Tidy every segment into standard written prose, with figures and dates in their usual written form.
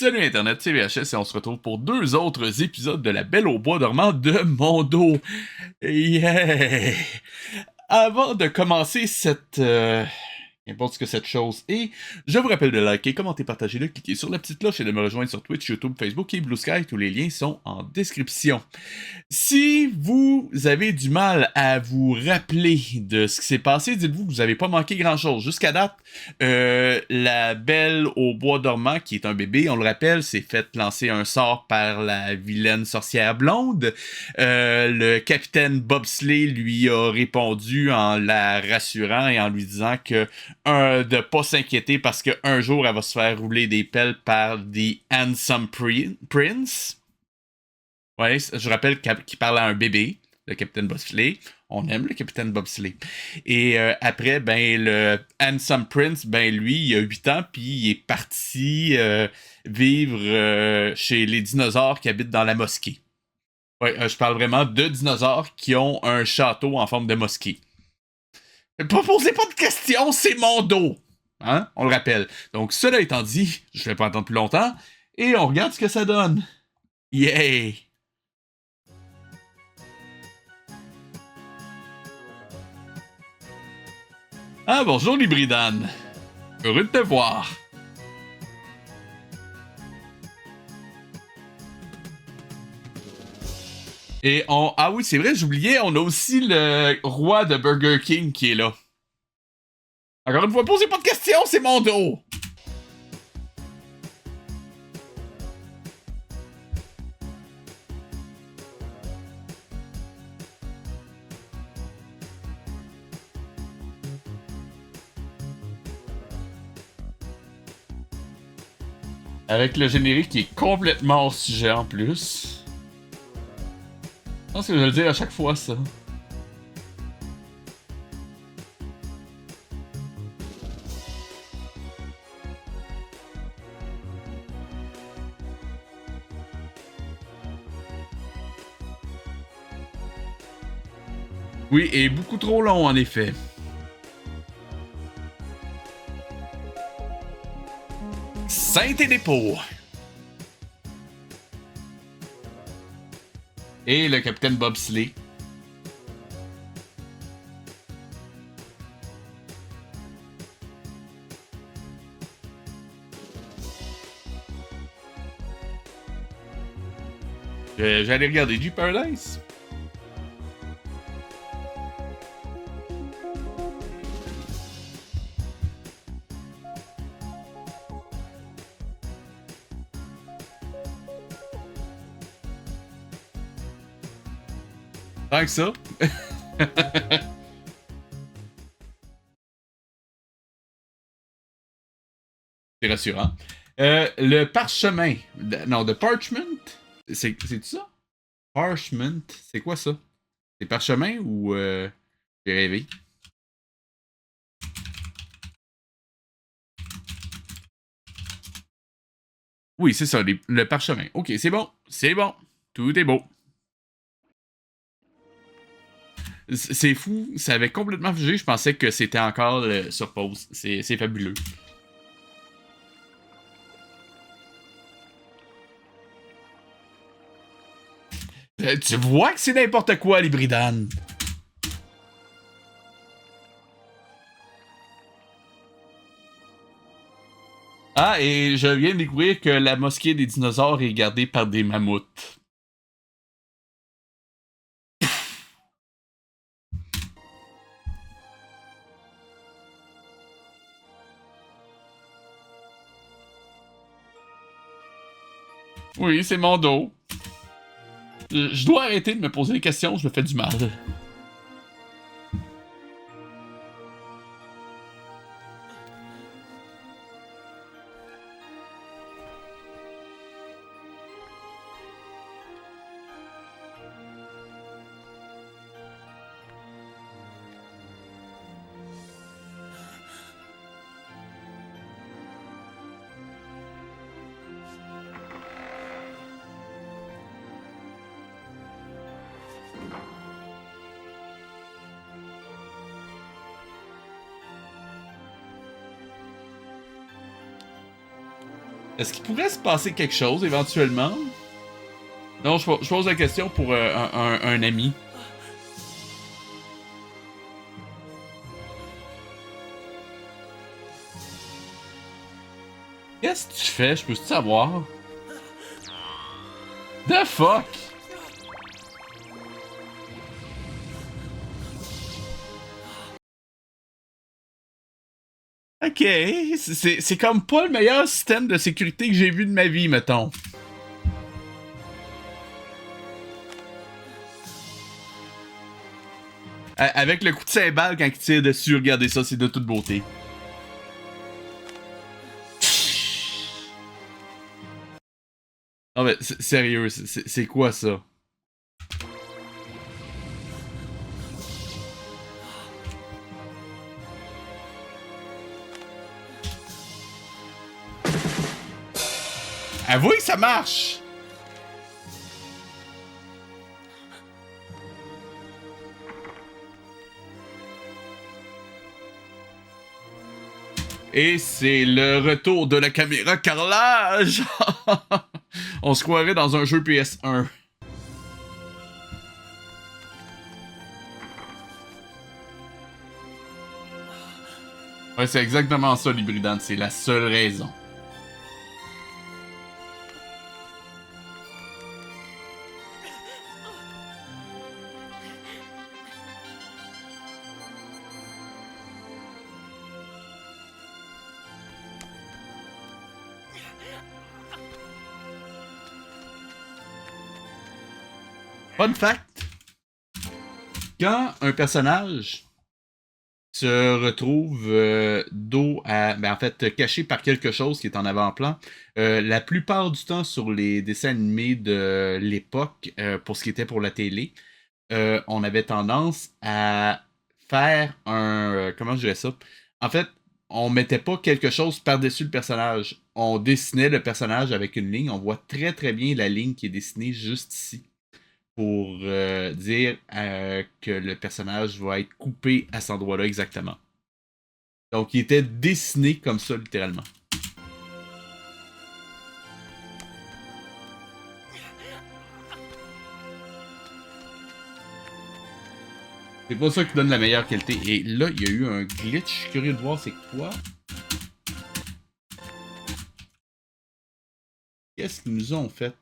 Salut Internet, c'est VHS et on se retrouve pour deux autres épisodes de La Belle au bois dormant de Mondo. Yeah! Avant de commencer n'importe ce que cette chose est, je vous rappelle de liker, commenter, partager, de cliquer sur la petite cloche et de me rejoindre sur Twitch, YouTube, Facebook et Blue Sky. Tous les liens sont en description. Si vous avez du mal à vous rappeler de ce qui s'est passé, dites-vous que vous n'avez pas manqué grand-chose. Jusqu'à date, la Belle au bois dormant, qui est un bébé, on le rappelle, s'est fait lancer un sort par la vilaine sorcière blonde. Le capitaine Bobsley lui a répondu en la rassurant et en lui disant que de pas s'inquiéter parce qu'un jour, elle va se faire rouler des pelles par The Handsome Prince. Ouais, je rappelle qu'il parle à un bébé, le capitaine Bobsley. On aime le capitaine Bobsley. Et après, ben, le Handsome Prince, ben, lui, il a 8 ans, puis il est parti vivre chez les dinosaures qui habitent dans la mosquée. Ouais, je parle vraiment de dinosaures qui ont un château en forme de mosquée. Posez pas de questions, c'est mon dos! Hein? On le rappelle. Donc, cela étant dit, je vais pas attendre plus longtemps, et on regarde ce que ça donne. Yay! Ah, bonjour Libridane. Heureux de te voir. Et on... Ah oui, c'est vrai, j'oubliais, on a aussi le roi de Burger King qui est là. Encore une fois, posez pas de questions, c'est mon dos! Avec le générique qui est complètement hors sujet en plus. Je pense que je vais le dire à chaque fois, ça. Oui, et beaucoup trop long, en effet. Saint-Dépôt. Et le capitaine Bobsley. J'allais regarder du Paradise. Tant que ça. C'est rassurant. Le parchemin. Non, de parchment. C'est ça? Parchment. C'est quoi ça? C'est parchemin ou j'ai rêvé? Oui, c'est ça, le parchemin. Ok, c'est bon. C'est bon. Tout est beau. C'est fou, ça avait complètement figé. Je pensais que c'était encore sur pause. C'est fabuleux. Tu vois que c'est n'importe quoi, les Bridanes. Ah, et je viens de découvrir que la mosquée des dinosaures est gardée par des mammouths. Oui, c'est mon dos. Je dois arrêter de me poser des questions, je me fais du mal. Est-ce qu'il pourrait se passer quelque chose éventuellement? Non, je pose la question pour un ami. Qu'est-ce que tu fais? Je peux savoir? The fuck? Ok, c'est comme pas le meilleur système de sécurité que j'ai vu de ma vie, mettons. Avec le coup de cymbale quand il tire dessus, regardez ça, c'est de toute beauté. Non mais sérieux, c'est quoi ça? Avouez que ça marche! Et c'est le retour de la caméra carrelage! On se croirait dans un jeu PS1. Ouais, c'est exactement ça, l'hybridane. C'est la seule raison. Fun fact, quand un personnage se retrouve dos à... Ben, en fait, caché par quelque chose qui est en avant-plan, la plupart du temps sur les dessins animés de l'époque, pour ce qui était pour la télé, on avait tendance à faire un... comment je dirais ça? En fait, on mettait pas quelque chose par-dessus le personnage. On dessinait le personnage avec une ligne. On voit très très bien la ligne qui est dessinée juste ici pour dire que le personnage va être coupé à cet endroit-là exactement. Donc, il était dessiné comme ça, littéralement. C'est pas ça qui donne la meilleure qualité. Et là, il y a eu un glitch. Je suis curieux de voir c'est quoi. Qu'est-ce qu'ils nous ont fait?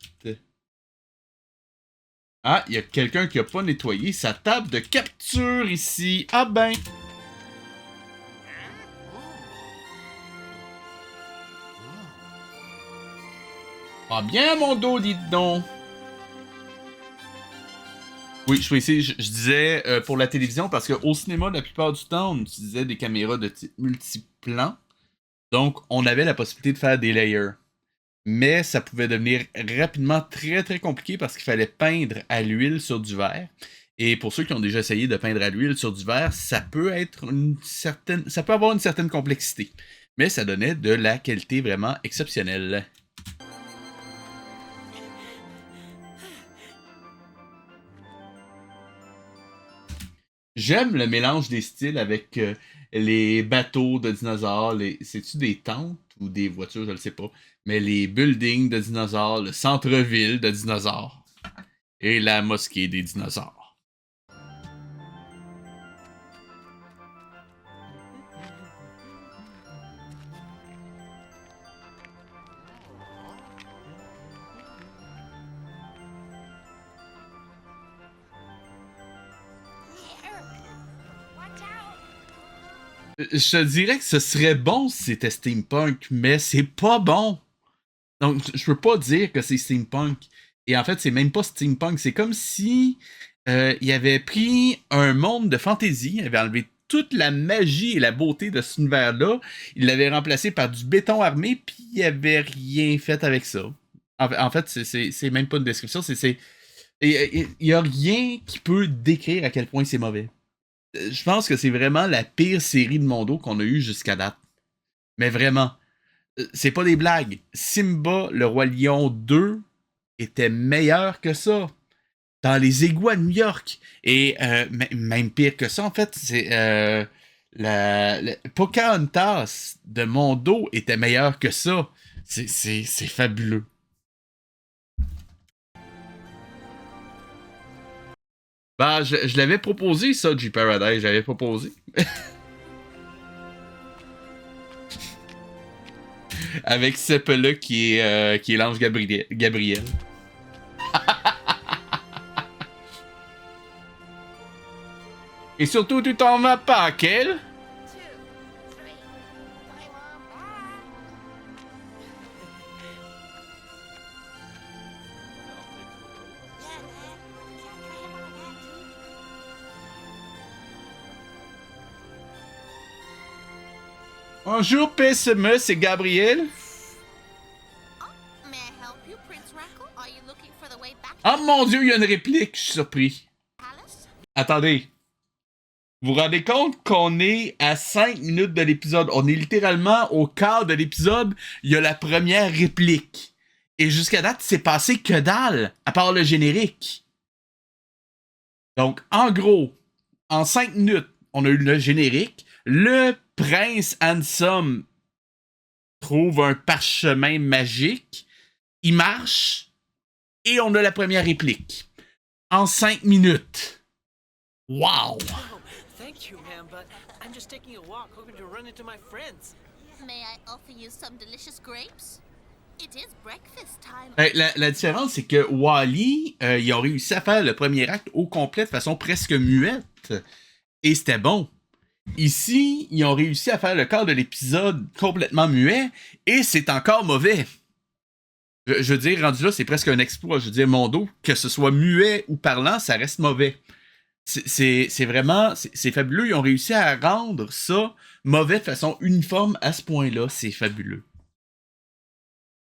Ah, il y a quelqu'un qui a pas nettoyé sa table de capture ici. Ah ben! Ah bien, mon dos, dites donc! Oui, je précise, je disais pour la télévision, parce qu'au cinéma, la plupart du temps, on utilisait des caméras de type multiplan. Donc, on avait la possibilité de faire des layers. Mais ça pouvait devenir rapidement très très compliqué parce qu'il fallait peindre à l'huile sur du verre. Et pour ceux qui ont déjà essayé de peindre à l'huile sur du verre, ça peut être ça peut avoir une certaine complexité. Mais ça donnait de la qualité vraiment exceptionnelle. J'aime le mélange des styles avec les bateaux de dinosaures, c'est-tu des tentes ou des voitures, je ne sais pas, mais les buildings de dinosaures, le centre-ville de dinosaures et la mosquée des dinosaures. Je te dirais que ce serait bon si c'était steampunk, mais c'est pas bon. Donc, je peux pas dire que c'est steampunk. Et en fait, c'est même pas steampunk. C'est comme si il avait pris un monde de fantasy, il avait enlevé toute la magie et la beauté de cet univers-là, il l'avait remplacé par du béton armé, puis il avait rien fait avec ça. En fait, c'est même pas une description, il y a rien qui peut décrire à quel point c'est mauvais. Je pense que c'est vraiment la pire série de Mondo qu'on a eue jusqu'à date. Mais vraiment, c'est pas des blagues. Simba, le Roi Lion 2 était meilleur que ça. Dans les égouts à New York. Et même pire que ça, en fait, c'est Pocahontas de Mondo était meilleur que ça. C'est fabuleux. Bah, je l'avais proposé, ça, G-Paradise, j'avais proposé. Avec Seppala qui est l'ange Gabriel. Et surtout, tu t'en vas pas, Kel? Bonjour, PSME, c'est Gabriel. Oh mon dieu, il y a une réplique, je suis surpris. Attendez. Vous vous rendez compte qu'on est à 5 minutes de l'épisode? On est littéralement au quart de l'épisode, il y a la première réplique. Et jusqu'à date, c'est passé que dalle, à part le générique. Donc, en gros, en 5 minutes, on a eu le générique. Le prince Handsome trouve un parchemin magique. Il marche. Et on a la première réplique. En 5 minutes. Wow! Thank you, ma'am, but I'm just taking a walk, hoping to run into my friends. May I offer you some delicious grapes? It is breakfast time. La différence, c'est que Wall-E, ils ont réussi à faire le premier acte au complet de façon presque muette. Et c'était bon. Ici, ils ont réussi à faire le quart de l'épisode complètement muet, et c'est encore mauvais. Je veux dire, rendu là, c'est presque un exploit. Je veux dire, Mondo, que ce soit muet ou parlant, ça reste mauvais. C'est vraiment... C'est fabuleux. Ils ont réussi à rendre ça mauvais de façon uniforme à ce point-là. C'est fabuleux.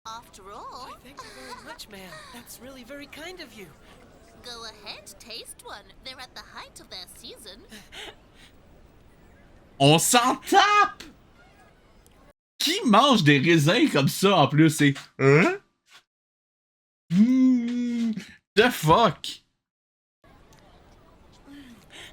After all, Thank you very much, ma'am. That's really very kind of you. go ahead, taste one. They're at the height of their season. On s'en tape! Qui mange des raisins comme ça en plus? C'est... Hein? The fuck?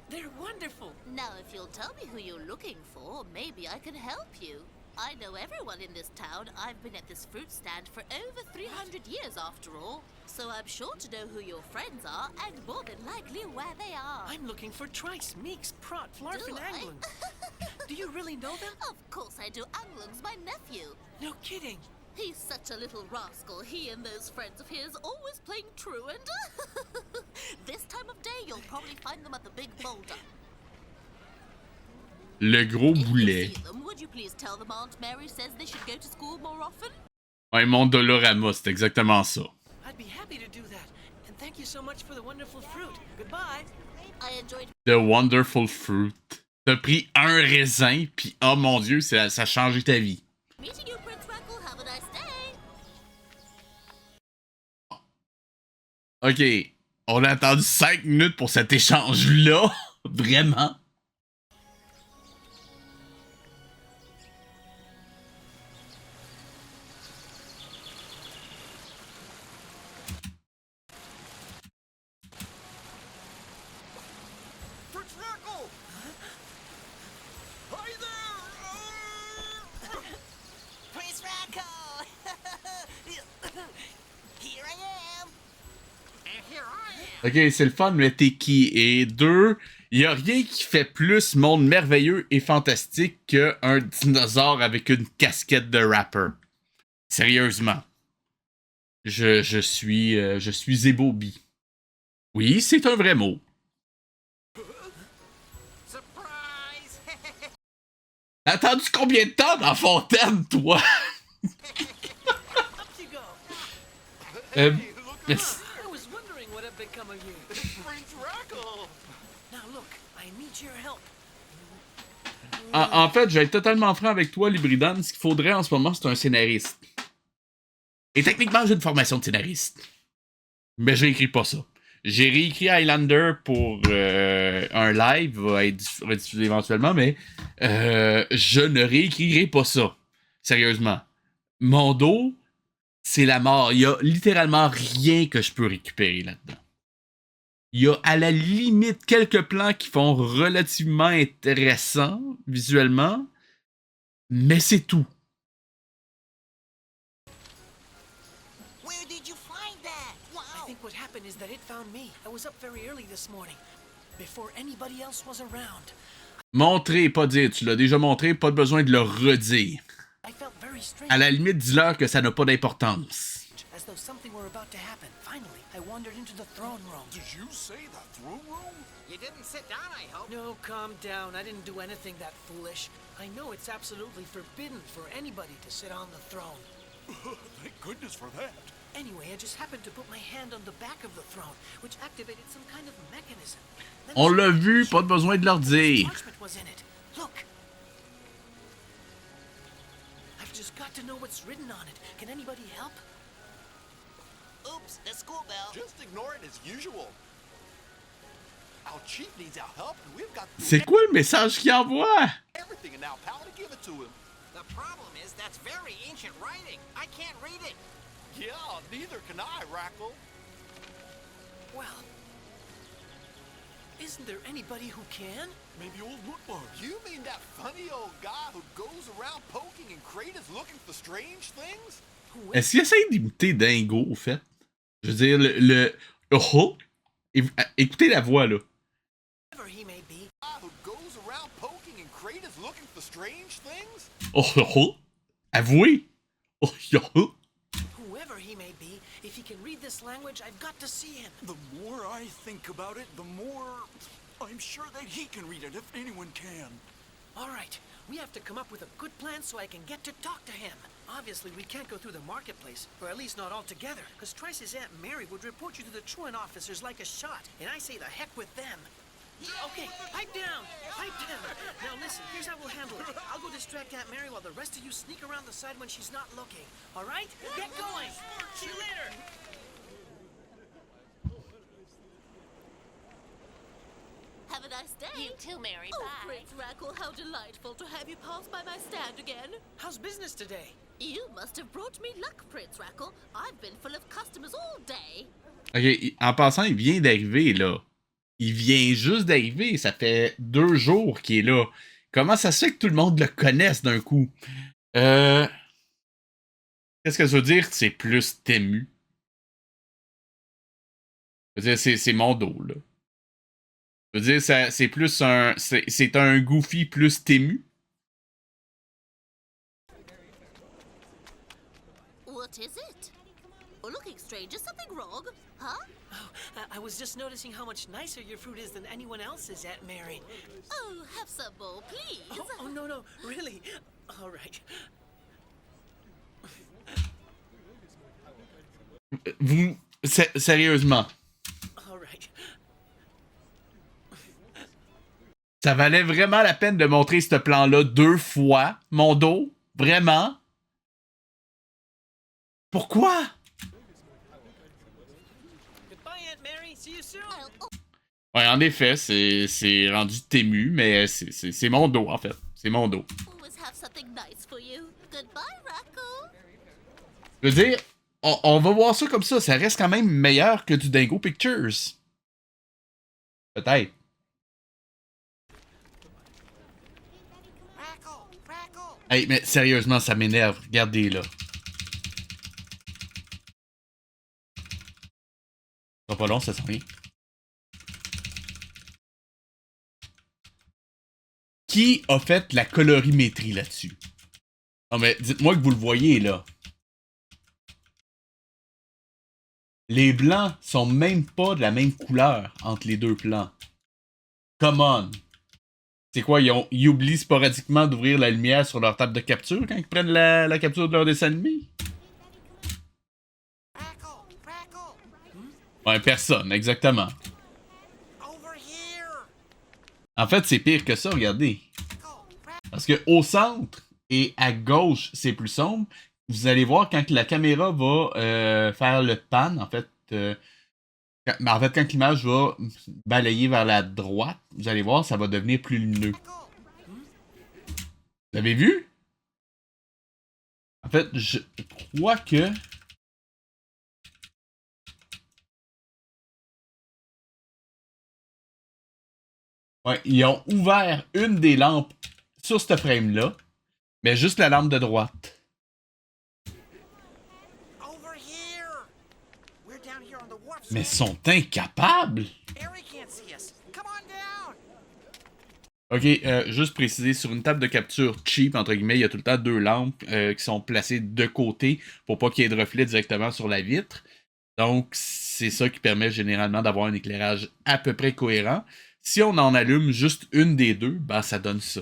They're wonderful. Now, if you'll tell me who you're looking for, maybe I can help you. I know everyone in this town. I've been at this fruit stand for over 300 years after all. So I'm sure to know who your friends are, and more than likely where they are. I'm looking for Trice, Meeks, Prot, Flarf, Do and I? Anglin. Do you really know them? Of course I do. Angling's my nephew. No kidding. He's such a little rascal. He and those friends of his always playing truant. This time of day, you'll probably find them at the big boulder. Le gros If you boulet. see them, would you please tell them Aunt Mary says they should go to school more often? Ouais, mon Dolorama, c'est exactement ça. I'd be happy to do that. And thank you so much for the wonderful fruit. Goodbye. I enjoyed The Wonderful Fruit. T'as pris un raisin, pis oh mon dieu, ça a changé ta vie. meeting you, Prince Rackle. Have a nice day. Ok, on a attendu 5 minutes pour cet échange-là. Vraiment. Prince Rackle! Hi there! Prince Rackle. Here I am. And here I am! Ok, c'est le fun, mais t'es qui? Et deux, y a rien qui fait plus monde merveilleux et fantastique qu'un dinosaure avec une casquette de rapper. Sérieusement. Je suis ébaubi. Oui, c'est un vrai mot. Surprise! T'as attendu combien de temps dans Fontaine, toi? Up you go. Euh, Hey, look mais- at her! I was wondering what had become of you. Prince Rackle! Now look, I need your help. En fait, je vais être totalement franc avec toi, Libridan. Ce qu'il faudrait en ce moment, c'est un scénariste. Et techniquement, j'ai une formation de scénariste. Mais je réécris pas ça. J'ai réécrit Highlander pour un live, va être rediffusé éventuellement, mais je ne réécrirai pas ça. Sérieusement. Mondo, c'est la mort. Il y a littéralement rien que je peux récupérer là-dedans. Il y a à la limite quelques plans qui font relativement intéressants visuellement, mais c'est tout. find that? I Wow. think what happened is that it found me. I was up very early this morning, before anybody else was around. Montrer, pas dire. Tu l'as déjà montré, pas besoin de le redire. I felt very strange, À la limite, dis-leur que ça n'a pas d'importance. as though something were about to happen. Finally, I wandered into the throne room. Did you say the throne room? You didn't sit down, I hope. No, calm down. I didn't do anything that foolish. I know it's absolutely forbidden for anybody to sit on the throne. Thank goodness for that. Anyway, I just happened to put my hand on the back of the throne, which activated some kind of mechanism. Then On l'a something vu, changed. pas besoin de leur dire. Parchment was in it. Look. I've just got to know what's written on it. Can anybody help? Oops, the school bell. Just ignore it as usual. Our chief needs our help, and we've got to do C'est quoi le message qu'il envoie? everything in our power to give it to him. The problem is that's very ancient writing. I can't read it. Yeah, neither can I, Rackle. Well, isn't there anybody who can? Maybe old Woodbug. You mean that funny old guy who goes around poking in craters looking for strange things? Who Est-ce qu'il essaie d'imiter Dingo, au fait? Je veux dire, le oh, écoutez la voix, là. Whoever he may be, Guy who goes around poking in craters looking for strange things? Oh. Avouez. Oh. whoever he may be, if he can read this language, I've got to see him. The more I think about it, the more I'm sure that he can read it if anyone can. All right, we have to come up with a good plan so I can get to talk to him. Obviously, we can't go through the marketplace, or at least not all together, because Trice's Aunt Mary would report you to the truant officers like a shot, and I say the heck with them. Okay, pipe down! Pipe down! Now listen, here's how we'll handle it. I'll go distract Aunt Mary while the rest of you sneak around the side when she's not looking. All right? Get going! See you later! Have a nice day. You too, Mary. Oh, Bye. Prince Rackle, how delightful to have you pass by my stand again. How's business today? You must have brought me luck, Prince Rackle. I've been full of customers all day. Ok, en passant, il vient d'arriver, là. Il vient juste d'arriver. Ça fait 2 jours qu'il est là. Comment ça se fait que tout le monde le connaisse d'un coup? Qu'est-ce que ça veut dire? C'est plus Tému. Je veux dire, c'est mon dos, là. Je veux dire, c'est plus un... C'est un Goofy plus Tému. What is it? Oh, looking strange. Is something wrong? Huh? Oh, I was just noticing how much nicer your fruit is than anyone else's, Aunt Mary. Oh, have some more, please. Oh, no, really? All right. Vous... Sérieusement. All right. Ça valait vraiment la peine de montrer ce plan-là 2 fois, mon dos? Vraiment? Pourquoi? Goodbye, Aunt Mary. See you soon. Oh, Ouais, en effet, c'est rendu Tému, mais c'est mon dos, en fait. C'est mon dos. always have something nice for you. Goodbye, Rackle. Je veux dire, on va voir ça comme ça. Ça reste quand même meilleur que du Dingo Pictures. Peut-être. Rackle. Hey, mais sérieusement, ça m'énerve. Regardez, là. Ça va pas long, ça sent rien. Qui a fait la colorimétrie là-dessus? Non, mais dites-moi que vous le voyez, là. Les blancs sont même pas de la même couleur entre les deux plans. Come on! C'est quoi, ils oublient sporadiquement d'ouvrir la lumière sur leur table de capture quand ils prennent la capture de leur dessin animé? Rackle. Ouais, personne, exactement. Over here. En fait, c'est pire que ça, regardez. Rackle. Parce que au centre et à gauche, c'est plus sombre. Vous allez voir quand la caméra va faire le pan, en fait, quand l'image va balayer vers la droite, vous allez voir, ça va devenir plus lumineux. Vous avez vu? En fait, je crois que... Ouais, ils ont ouvert une des lampes sur ce frame-là, mais juste la lampe de droite. Over here. We're down here on the wharf. Mais Sam. sont incapables! Harry can't see us. Come on down. Ok, juste préciser, sur une table de capture cheap, entre guillemets, il y a tout le temps deux lampes qui sont placées de côté pour pas qu'il y ait de reflet directement sur la vitre. Donc, c'est ça qui permet généralement d'avoir un éclairage à peu près cohérent. Si on en allume juste une des deux, ben ça donne ça.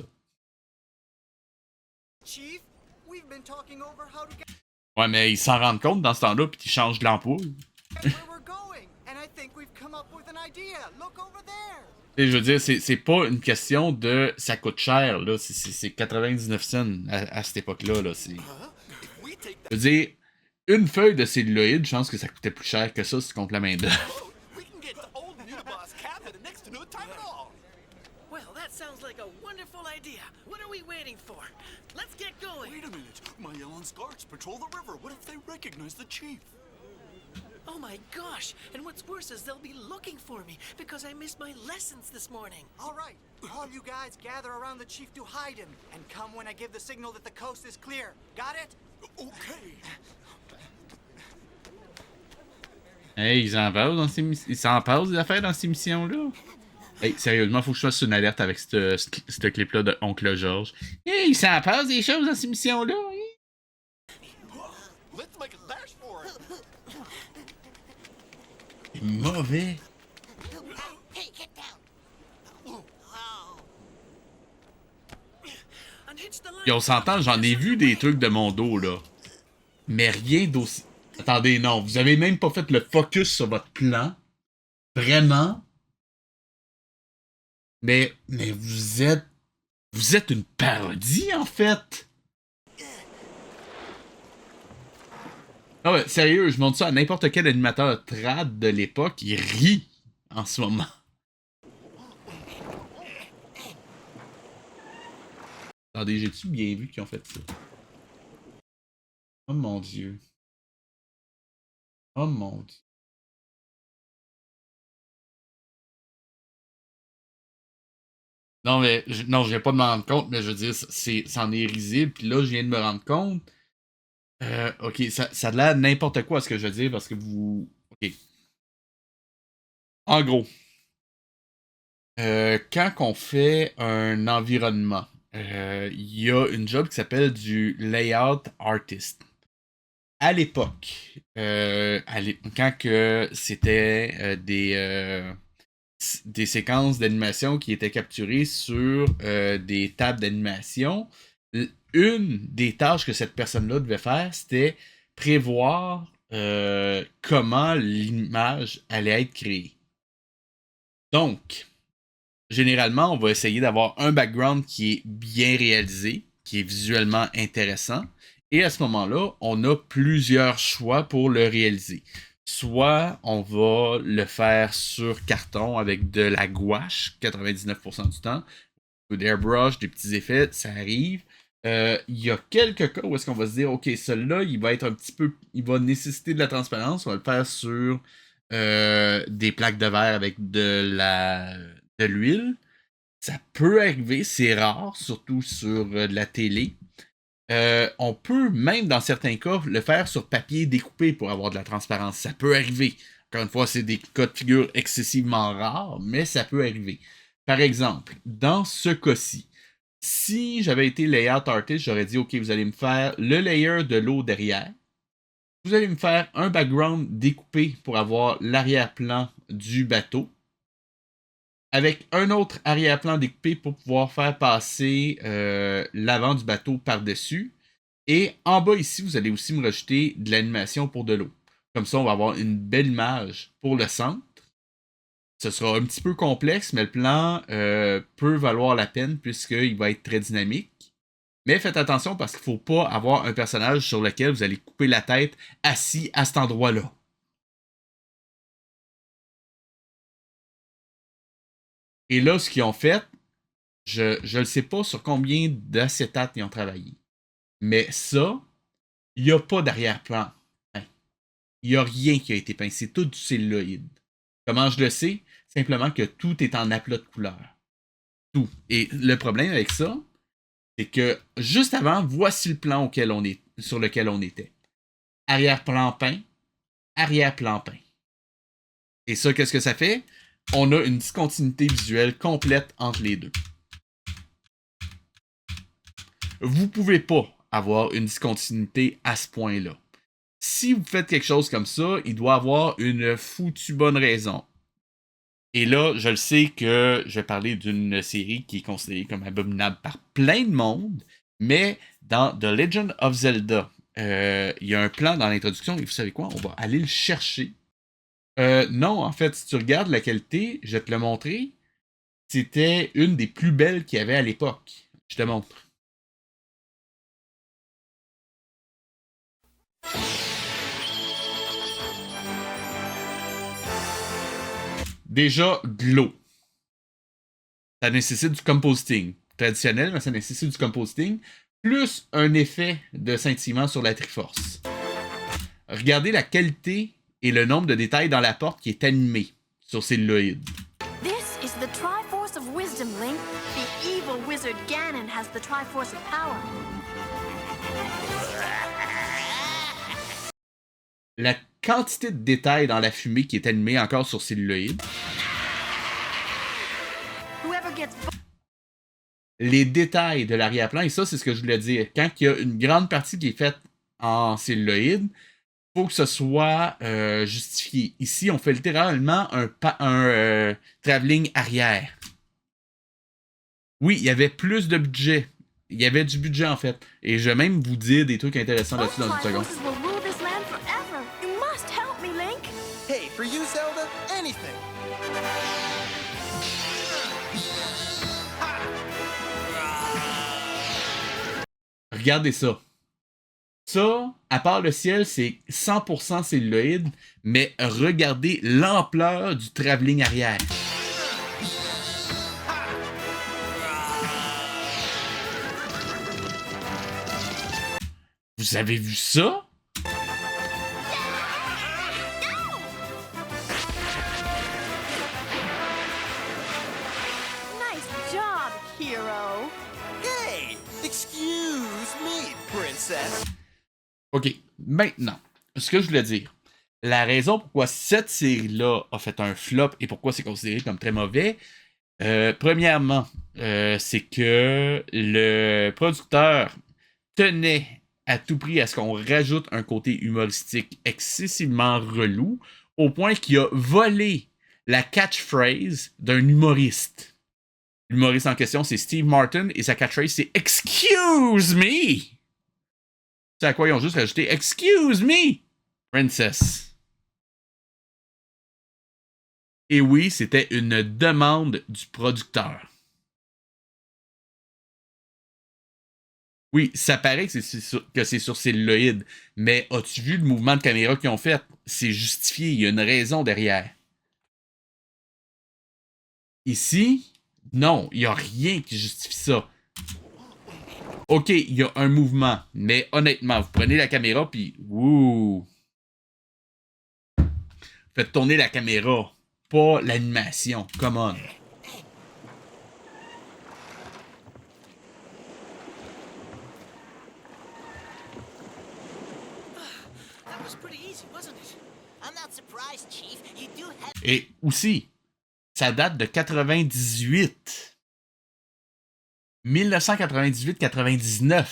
Chief, we've been talking over how to get Ouais, mais ils s'en rendent compte dans ce temps-là, puis ils changent de l'ampoule. where we're going, and I think we've come up with an idea. Look over there. Et je veux dire, c'est pas une question de ça coûte cher, là. C'est 99 cents à cette époque-là. Là. If we take Je veux dire, une feuille de celluloïd, je pense que ça coûtait plus cher que ça si tu comptes la main d'œuvre. that boat, we can get to old Uniboss Cabin in next to no time at all. Well, that sounds like a wonderful idea. What are we waiting for? Let's get going. Wait a minute. My Ellen's guards patrol the river. What if they recognize the chief? Oh my gosh! And what's worse is they'll be looking for me because I missed my lessons this morning. All right. All you guys gather around the chief to hide him, and come when I give the signal that the coast is clear. Got it? Okay. Hey, ils en passent dans ils s'en passent des affaires dans ces missions-là. Hey, sérieusement, faut que je fasse une alerte avec ce clip-là de Oncle George. Hey, il s'en passe des choses dans ces missions-là. Hein? Let's make a dash for it. C'est mauvais. Hey, get down! Oh. Unhitch the line. Et on s'entend, j'en ai vu des trucs de mon dos, là. Mais rien d'aussi... Attendez, non, vous avez même pas fait le focus sur votre plan. Vraiment. Mais vous êtes une parodie, en fait. Ah ouais, sérieux, je montre ça à n'importe quel animateur trad de l'époque, il rit en ce moment. Attendez, j'ai-tu bien vu qu'ils ont fait ça? Oh mon Dieu. Oh mon Dieu. Non, mais non, je viens pas de me rendre compte, mais je veux dire, c'en est risible. Puis là, je viens de me rendre compte. Ok, ça a l'air n'importe quoi ce que je veux dire parce que vous. Ok. En gros, quand on fait un environnement, il y a une job qui s'appelle du layout artist. À l'époque, quand que c'était des séquences d'animation qui étaient capturées sur des tables d'animation, une des tâches que cette personne-là devait faire, c'était prévoir comment l'image allait être créée. Donc, généralement, on va essayer d'avoir un background qui est bien réalisé, qui est visuellement intéressant. Et à ce moment-là, on a plusieurs choix pour le réaliser. Soit on va le faire sur carton avec de la gouache, 99% du temps, ou d'airbrush, des petits effets, ça arrive. Il y a quelques cas où est-ce qu'on va se dire, ok, celui-là, il va être un petit peu, il va nécessiter de la transparence, on va le faire sur des plaques de verre avec de l'huile. Ça peut arriver, c'est rare, surtout sur de la télé. On peut même dans certains cas le faire sur papier découpé pour avoir de la transparence. Ça peut arriver. Encore une fois, c'est des cas de figure excessivement rares, mais ça peut arriver. Par exemple, dans ce cas-ci, si j'avais été layout artist, j'aurais dit ok, vous allez me faire le layer de l'eau derrière. Vous allez me faire un background découpé pour avoir l'arrière-plan du bateau. Avec un autre arrière-plan découpé pour pouvoir faire passer l'avant du bateau par-dessus. Et en bas ici, vous allez aussi me rajouter de l'animation pour de l'eau. Comme ça, on va avoir une belle image pour le centre. Ce sera un petit peu complexe, mais le plan peut valoir la peine puisqu'il va être très dynamique. Mais faites attention parce qu'il ne faut pas avoir un personnage sur lequel vous allez couper la tête assis à cet endroit-là. Et là, ce qu'ils ont fait, je ne sais pas sur combien d'acétates ils ont travaillé. Mais ça, il n'y a pas d'arrière-plan. Il n'y a rien qui a été peint. C'est tout du celluloïd. Comment je le sais? Simplement que tout est en aplat de couleur. Tout. Et le problème avec ça, c'est que juste avant, voici le plan sur lequel on était. Arrière-plan peint, arrière-plan peint. Et ça, qu'est-ce que ça fait? On a une discontinuité visuelle complète entre les deux. Vous pouvez pas avoir une discontinuité à ce point-là. Si vous faites quelque chose comme ça, il doit avoir une foutue bonne raison. Et là, je le sais que je vais parler d'une série qui est considérée comme abominable par plein de monde, mais dans The Legend of Zelda, il y a un plan dans l'introduction, et vous savez quoi? On va aller le chercher. Non, en fait, si tu regardes la qualité, je vais te le montrer. C'était une des plus belles qu'il y avait à l'époque. Je te montre. Déjà, de l'eau. Ça nécessite du compositing. Traditionnel, mais ça nécessite du compositing. Plus un effet de scintillement sur la Triforce. Regardez la qualité et le nombre de détails dans la porte qui est animé sur celluloïd. This is the Triforce of Wisdom, Link. The evil wizard Ganon has the Triforce of Power. La quantité de détails dans la fumée qui est animée encore sur celluloïd. Whoever gets Les détails de l'arrière-plan, et ça, c'est ce que je voulais dire. Quand il y a une grande partie qui est faite en celluloïd, il faut que ce soit justifié. Ici, on fait littéralement un travelling arrière. Oui, il y avait plus de budget. Il y avait du budget, en fait. Et je vais même vous dire des trucs intéressants là-dessus dans une seconde. Triforces will rule this land forever. You must help me, Link. Hey, for you, Zelda, anything. Regardez ça. Ça, à part le ciel, c'est 100% celluloïd, mais regardez l'ampleur du travelling arrière. Vous avez vu ça? Nice job, hero. Hey, excuse me, princess. OK, maintenant, ce que je voulais dire. La raison pourquoi cette série-là a fait un flop et pourquoi c'est considéré comme très mauvais, premièrement, c'est que le producteur tenait à tout prix à ce qu'on rajoute un côté humoristique excessivement relou, au point qu'il a volé la catchphrase d'un humoriste. L'humoriste en question, c'est Steve Martin, et sa catchphrase, c'est « Excuse me! » C'est à quoi ils ont juste rajouté « Excuse me, princess! » Et oui, c'était une demande du producteur. Oui, ça paraît que c'est sur celluloïd, mais as-tu vu le mouvement de caméra qu'ils ont fait? C'est justifié, il y a une raison derrière. Ici, non, il n'y a rien qui justifie ça. OK, il y a un mouvement, mais honnêtement, vous prenez la caméra, puis wouh! Faites tourner la caméra, pas l'animation. Come on. That was pretty easy, wasn't it? I'm not surprised, Chief. You do have. Et aussi, ça date de 98. 1998-99.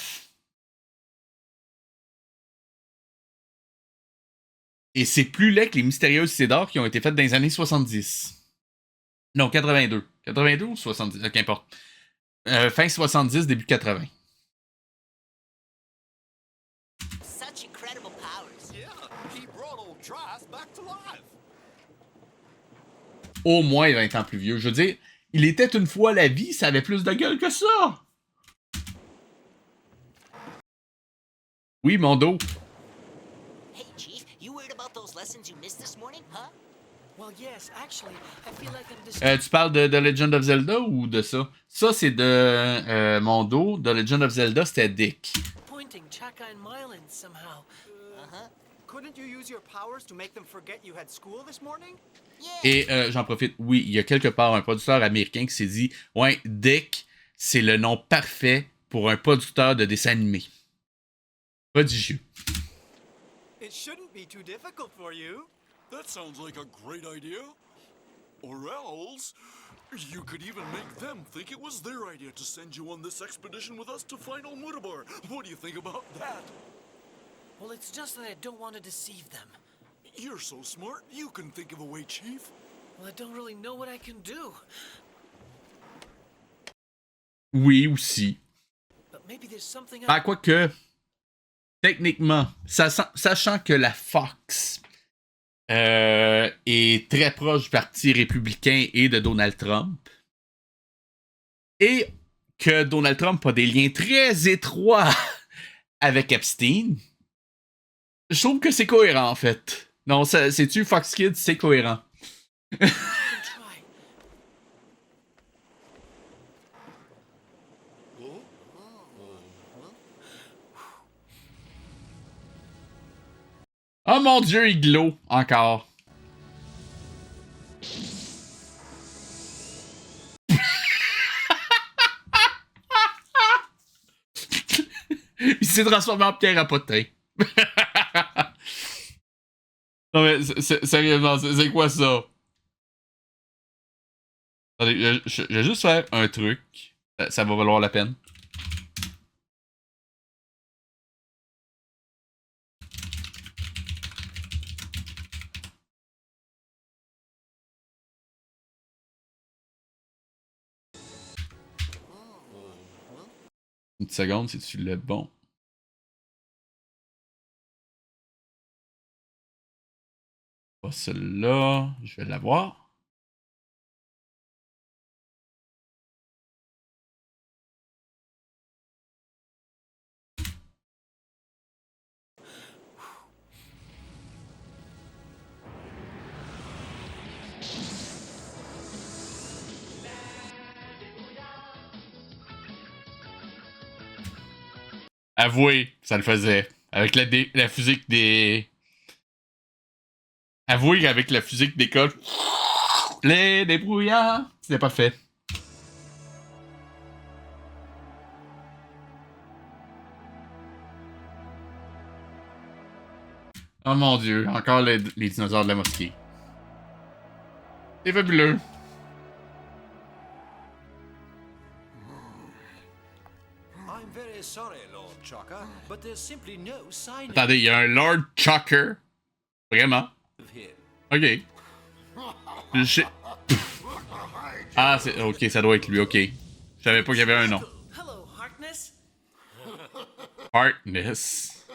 Et c'est plus laid que les mystérieuses Cédars qui ont été faites dans les années 70. Non, 82. 82 ou 70, qu'importe. Fin 70, début 80. Such incredible powers. Yeah, he brought old Trice back to life. Au moins 20 ans plus vieux. Je veux dire, il était une fois la vie, ça avait plus de gueule que ça. Oui, mon dos. Hey, Chief, you worried about those lessons you missed this morning, huh? Well, yes, actually, I feel like I'm Tu parles de Legend of Zelda ou de ça? Ça, c'est de mon dos. The Legend of Zelda, c'était Dick. disappointing Chaka and Mylan somehow. Couldn't you use your powers to make them forget you had school this morning? Yeah. Et j'en profite, oui, il y a quelque part un producteur américain qui s'est dit « Ouais, Dick, c'est le nom parfait pour un producteur de dessin animé. » Prodigieux. It shouldn't be too difficult for you. That sounds like a great idea. Or else, you could even make them think it was their idea to send you on this expedition with us to find Old Mudabar. What do you think about that? Well, it's just that I don't want to deceive them. You're so smart, you can think of a way, Chief. Well, I don't really know what I can do. Oui, aussi. But maybe there's something Ah, quoique, techniquement, sachant que la Fox est très proche du Parti républicain et de Donald Trump, et que Donald Trump a des liens très étroits avec Epstein, je trouve que c'est cohérent, en fait. Non, c'est-tu Fox Kids, c'est cohérent. Oh mon Dieu, il glow, encore. Il s'est transformé en pierre à potin. Non mais, sérieusement, c'est quoi ça? Attendez, je vais juste faire un truc. Ça va valoir la peine. Une seconde, c'est-tu le bon? Pas celui-là. Je vais l'avoir. Avouez, ça le faisait. Avec la physique des... Avouez qu'avec la physique des codes... Les débrouillards... C'était pas fait. Oh mon Dieu, encore les dinosaures de la mosquée. C'est fabuleux. I'm very sorry, Lord Chocker, but there's simply no sign Attendez, il y a un Lord Chocker. Vraiment? of him. Ok. Ah, c'est... Ok, ça doit être lui, ok. Je savais pas qu'il y avait un nom. Hello, Harkness. Harkness.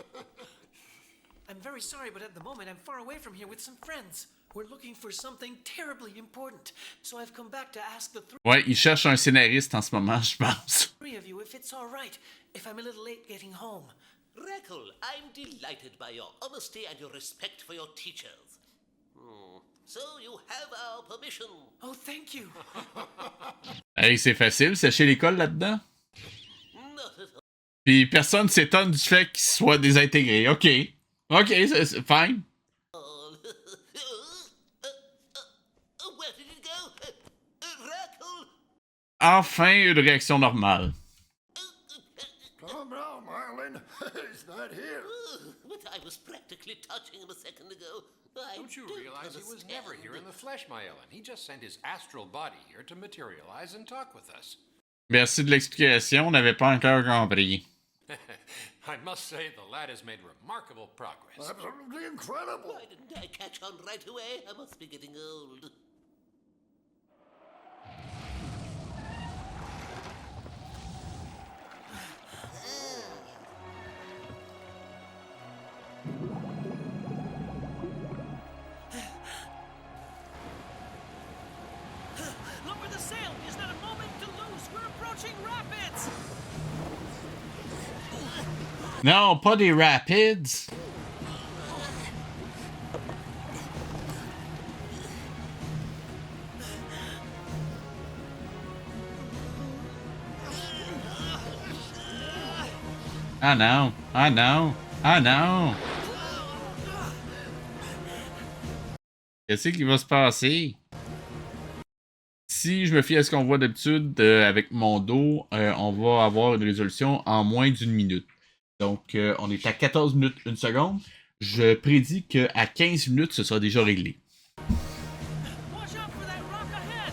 I'm very sorry, but at the moment I'm far away from here with some friends. We're looking for something terribly important, so I've come back to ask the Ouais, il cherche un scénariste en ce moment, je pense. three of you if it's all right, if I'm a little late getting home. Reckle, I'm delighted by your honesty and your respect for your teachers. So you have our permission. Oh, thank you. Hey, c'est facile, sécher l'école là-dedans. Not at all. Puis personne s'étonne du fait qu'il soit désintégré. Ok. Ok, c'est fine. Where did it go? Reckle! Enfin, une réaction normale. Calm down, Marlin. He's not here. But I was practically touching him a second ago. Don't you realize he was never here in the flesh, my Ellen? He just sent his astral body here to materialize and talk with us. Merci de l'explication, on n'avait pas encore compris. I must say, the lad has made remarkable progress. Absolutely incredible. Why didn't I catch on right away? I must be getting old. Lower the sail! There's not a moment to lose! We're approaching rapids! Non, pas des rapids. Ah non, ah non, ah non. Qu'est-ce qui va se passer? Si je me fie à ce qu'on voit d'habitude avec mon dos, on va avoir une résolution en moins d'une minute. Donc, on est à 14 minutes 1 seconde. je prédis qu'à 15 minutes, ce sera déjà réglé. Watch out for that rock ahead!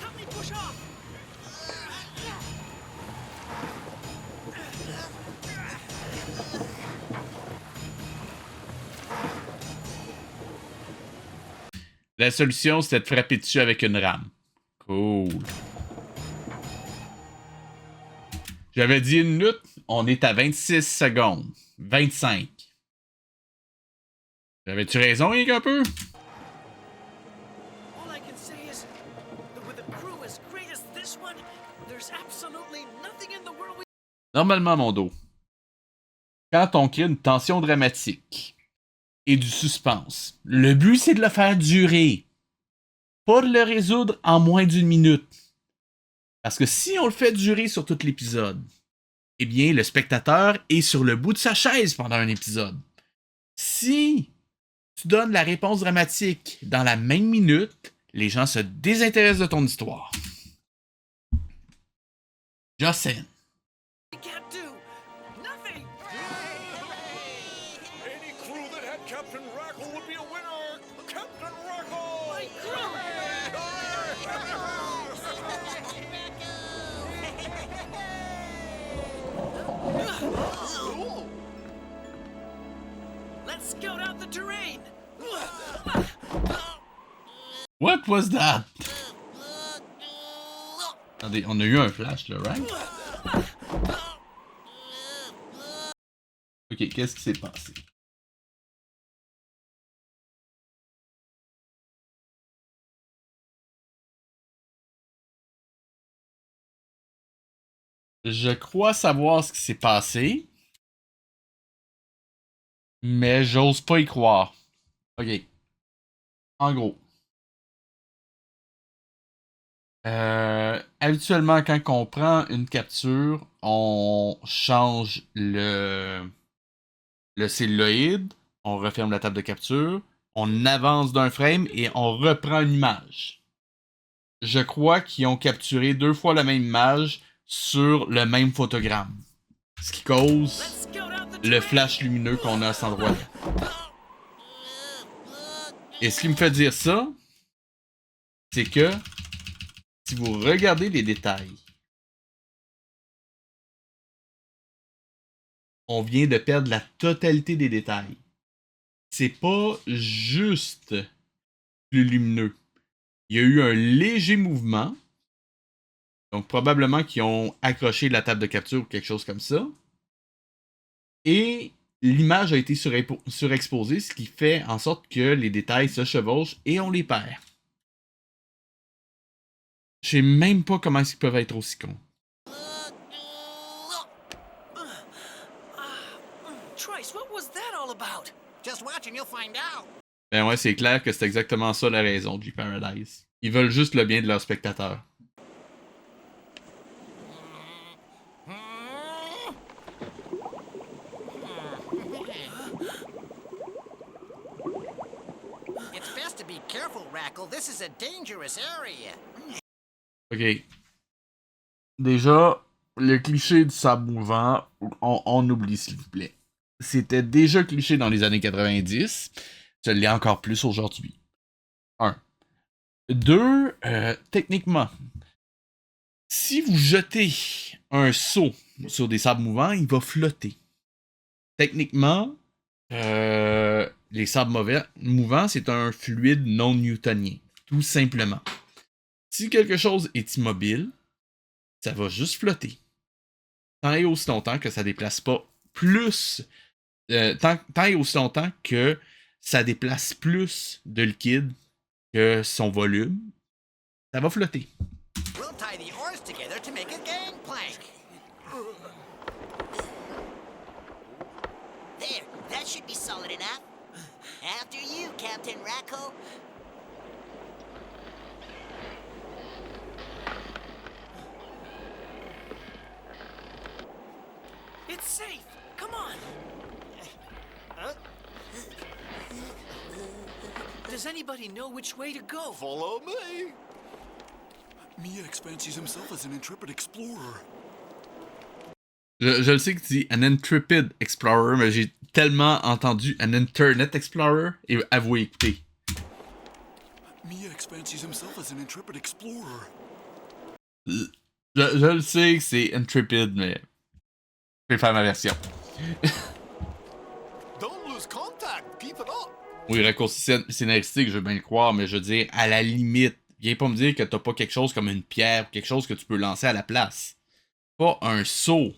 Help me push off! La solution, c'était de frapper dessus avec une rame. Cool. J'avais dit 1 minute, on est à 26 secondes. 25. J'avais-tu raison, rien qu'un peu? All I can say is that with a crew as great as this one, there's absolutely nothing in the world we... Normalement, mon dos, quand on crée une tension dramatique et du suspense, le but, c'est de le faire durer. Pas de le résoudre en moins d'1 minute. Parce que si on le fait durer sur tout l'épisode, eh bien, le spectateur est sur le bout de sa chaise pendant un épisode. Si tu donnes la réponse dramatique dans la même minute, les gens se désintéressent de ton histoire. Justin. We can't do nothing! Any crew that had Captain Rackle would be a winner! Captain Rackle! My crew! Let's scout out the terrain! What was that? Attendez, on a eu un flash là, right? Ok, qu'est-ce qui s'est passé? Je crois savoir ce qui s'est passé, mais j'ose pas y croire. Ok. En gros. Habituellement, quand on prend une capture, on change le celluloïd, on referme la table de capture, on avance d'un frame et on reprend une image. Je crois qu'ils ont capturé 2 fois la même image sur le même photogramme. Ce qui cause le flash lumineux qu'on a à cet endroit-là. Et ce qui me fait dire ça, c'est que si vous regardez les détails, on vient de perdre la totalité des détails. C'est pas juste plus lumineux. Il y a eu un léger mouvement. Donc, probablement qu'ils ont accroché la table de capture ou quelque chose comme ça. Et l'image a été surexposée, ce qui fait en sorte que les détails se chevauchent et on les perd. Je sais même pas comment ils peuvent être aussi cons. Trice, what was that all about? Just watch and you'll find out. Ben ouais, c'est clair que c'est exactement ça la raison du Paradise. Ils veulent juste le bien de leurs spectateurs. It's best to be careful, Rackle. This is a dangerous area. Ok. Déjà, le cliché du sable mouvant, on oublie s'il vous plaît. C'était déjà cliché dans les années 90. Ça l'est encore plus aujourd'hui. 1. 2. Techniquement, si vous jetez un seau sur des sables mouvants, il va flotter. Techniquement, les sables mouvants, c'est un fluide non newtonien. Tout simplement. Si quelque chose est immobile, ça va juste flotter. Tant et aussi longtemps que ça déplace pas plus. Tant et aussi longtemps que ça déplace plus de liquide que son volume, ça va flotter. We'll tie the oars together to make a gangplank. There, that should be solid enough. After you, Captain Rackle. It's safe! Come on! Does anybody know which way to go? Follow me. Miex fancies himself as an intrepid explorer. Je le sais que tu dis an intrepid explorer, mais j'ai tellement entendu an internet explorer. Et avouez, écoutez. Miex fancies himself as an intrepid explorer. Je le sais que c'est intrepid, mais je vais faire ma version. Don't lose contact. Keep it up. Oui, raccourci scénaristique, je veux bien le croire, mais je veux dire, à la limite, viens pas me dire que t'as pas quelque chose comme une pierre ou quelque chose que tu peux lancer à la place. Pas un seau.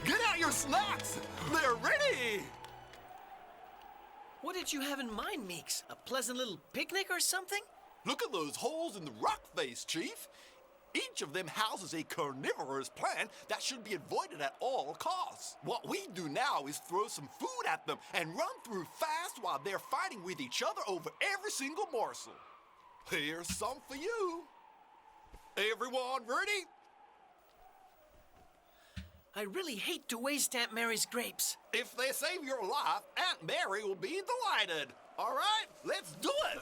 Get out your snacks. They're ready. What did you have in mind, Meeks? A pleasant little picnic or something? Look at those holes in the rock face, Chief. Each of them houses a carnivorous plant that should be avoided at all costs. What we do now is throw some food at them and run through fast while they're fighting with each other over every single morsel. Here's some for you. Everyone ready? I really hate to waste Aunt Mary's grapes. If they save your life, Aunt Mary will be delighted. All right, let's do it.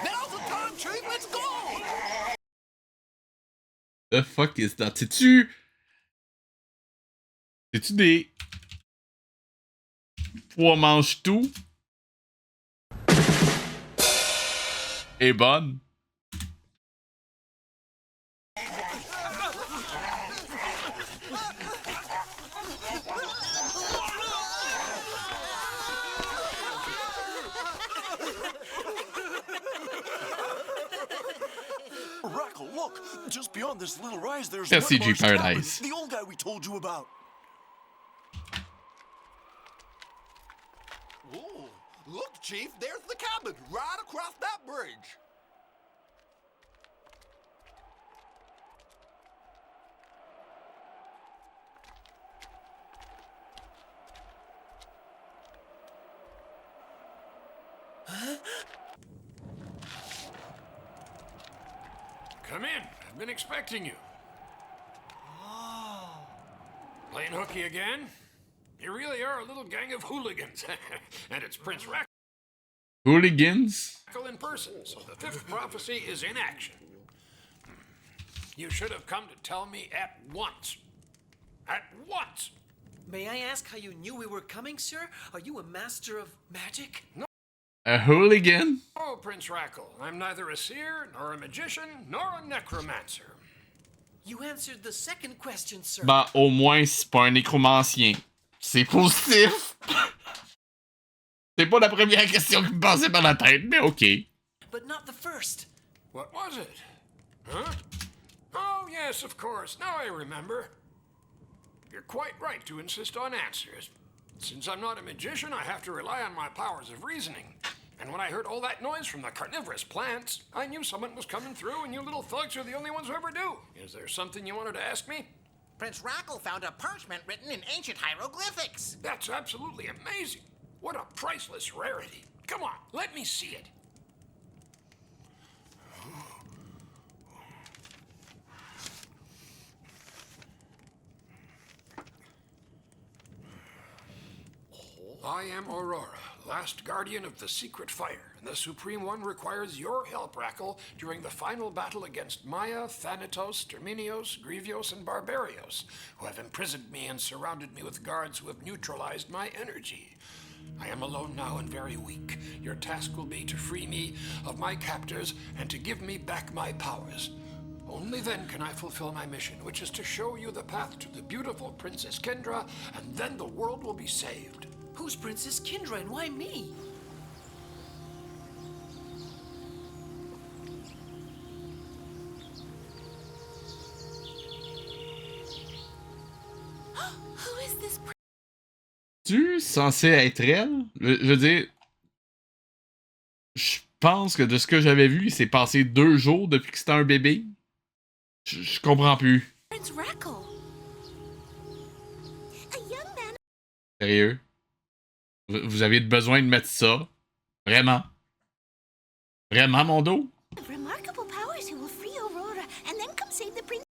Now's the time, Chief. Let's go. The fuck is that? C'est-tu des pois mange tout? Et bonne. Rackle, look! Just beyond this little rise, there's Merci, G Mudmarsh Cabin, Paradise. the old guy we told you about. Ooh, look, Chief, there's the cabin right across that bridge. Come in. I've been expecting you. Playing hooky again? You really are a little gang of hooligans. And it's Prince Rackle Hooligans? in person, so the fifth prophecy is in action. You should have come to tell me at once. At once! May I ask how you knew we were coming, sir? Are you a master of magic? A hooligan? Oh, Prince Rackle, I'm neither a seer, nor a magician, nor a necromancer. You answered the second question, sir. Bah, au moins, c'est pas un nécromancien. C'est positif. C'est pas la première question qui me passait par la tête, mais ok. But not the first. What was it? Huh? Oh, yes, of course. Now I remember. You're quite right to insist on answers. Since I'm not a magician, I have to rely on my powers of reasoning. And when I heard all that noise from the carnivorous plants, I knew someone was coming through, and you little thugs are the only ones who ever do. Is there something you wanted to ask me? Prince Rackle found a parchment written in ancient hieroglyphics. That's absolutely amazing. What a priceless rarity. Come on, let me see it. I am Aurora, last guardian of the secret fire, and the Supreme One requires your help, Rackle, during the final battle against Maya, Thanatos, Terminios, Grievos, and Barbarios, who have imprisoned me and surrounded me with guards who have neutralized my energy. I am alone now and very weak. Your task will be to free me of my captors and to give me back my powers. Only then can I fulfill my mission, which is to show you the path to the beautiful Princess Kendra, and then the world will be saved. Who's Princess Kendra and why me? Who is this Tu censé être elle? Je veux dire, je pense que de ce que j'avais vu, il s'est passé 2 jours depuis que c'était un bébé. Je comprends plus. Prince Rackle? Sérieux? Vous avez besoin de mettre ça? Vraiment? Vraiment, mon dos? Remarkable powers who will free Aurora and then come save the prince.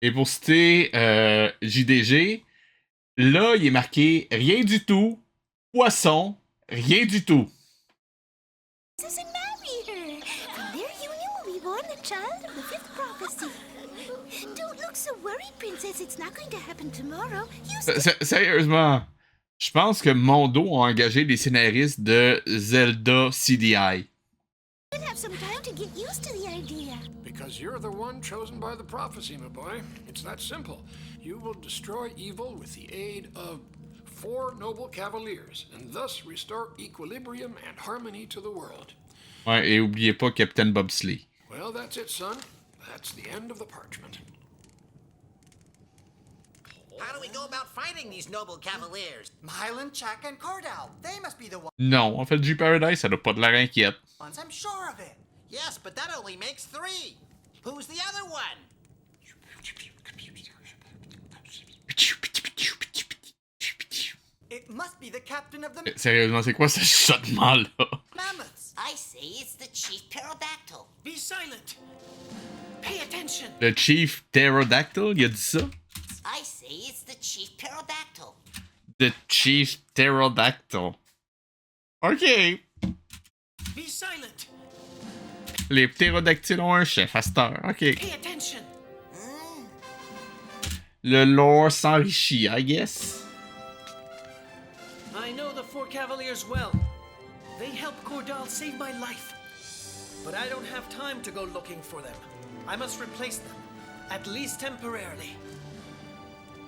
Et pour citer JDG, là, il est marqué rien du tout, poisson, rien du tout. And marry her. From their union will be born the child of the fifth prophecy. Don't look so worried, princess. It's not going to happen tomorrow. Sérieusement, je pense que Mondo a engagé des scénaristes de Zelda CDI. You'll have some time to get used to the idea. Because you're the one chosen by the prophecy, my boy. It's that simple. You will destroy evil with the aid of 4 noble cavaliers, and thus restore equilibrium and harmony to the world. Ouais, et oubliez pas Captain Bobsley. Well, that's it, son. That's the end of the parchment. How do we go about finding these noble cavaliers? Mylan, Chaka, and Cordell. They must be the Non, en fait, G-Paradise, ça doit pas de l'air inquiète. ones. I'm sure of it. Yes, but that only makes 3. Who's the other one? It must be the captain of the Sérieusement, c'est quoi ce chuchotement-là? mammoths. I say it's the Chief Pterodactyl. Be silent. Pay attention. Le Chief Pterodactyl, il a dit ça? I say it's the Chief Pterodactyl. The Chief Pterodactyl. OK. Be silent. Les ptérodactyles ont un chef à cette heure. OK. Pay attention. Le lore s'enrichit, I guess. I know the 4 Cavaliers well. They helped Cordell save my life. But I don't have time to go looking for them. I must replace them, at least temporarily.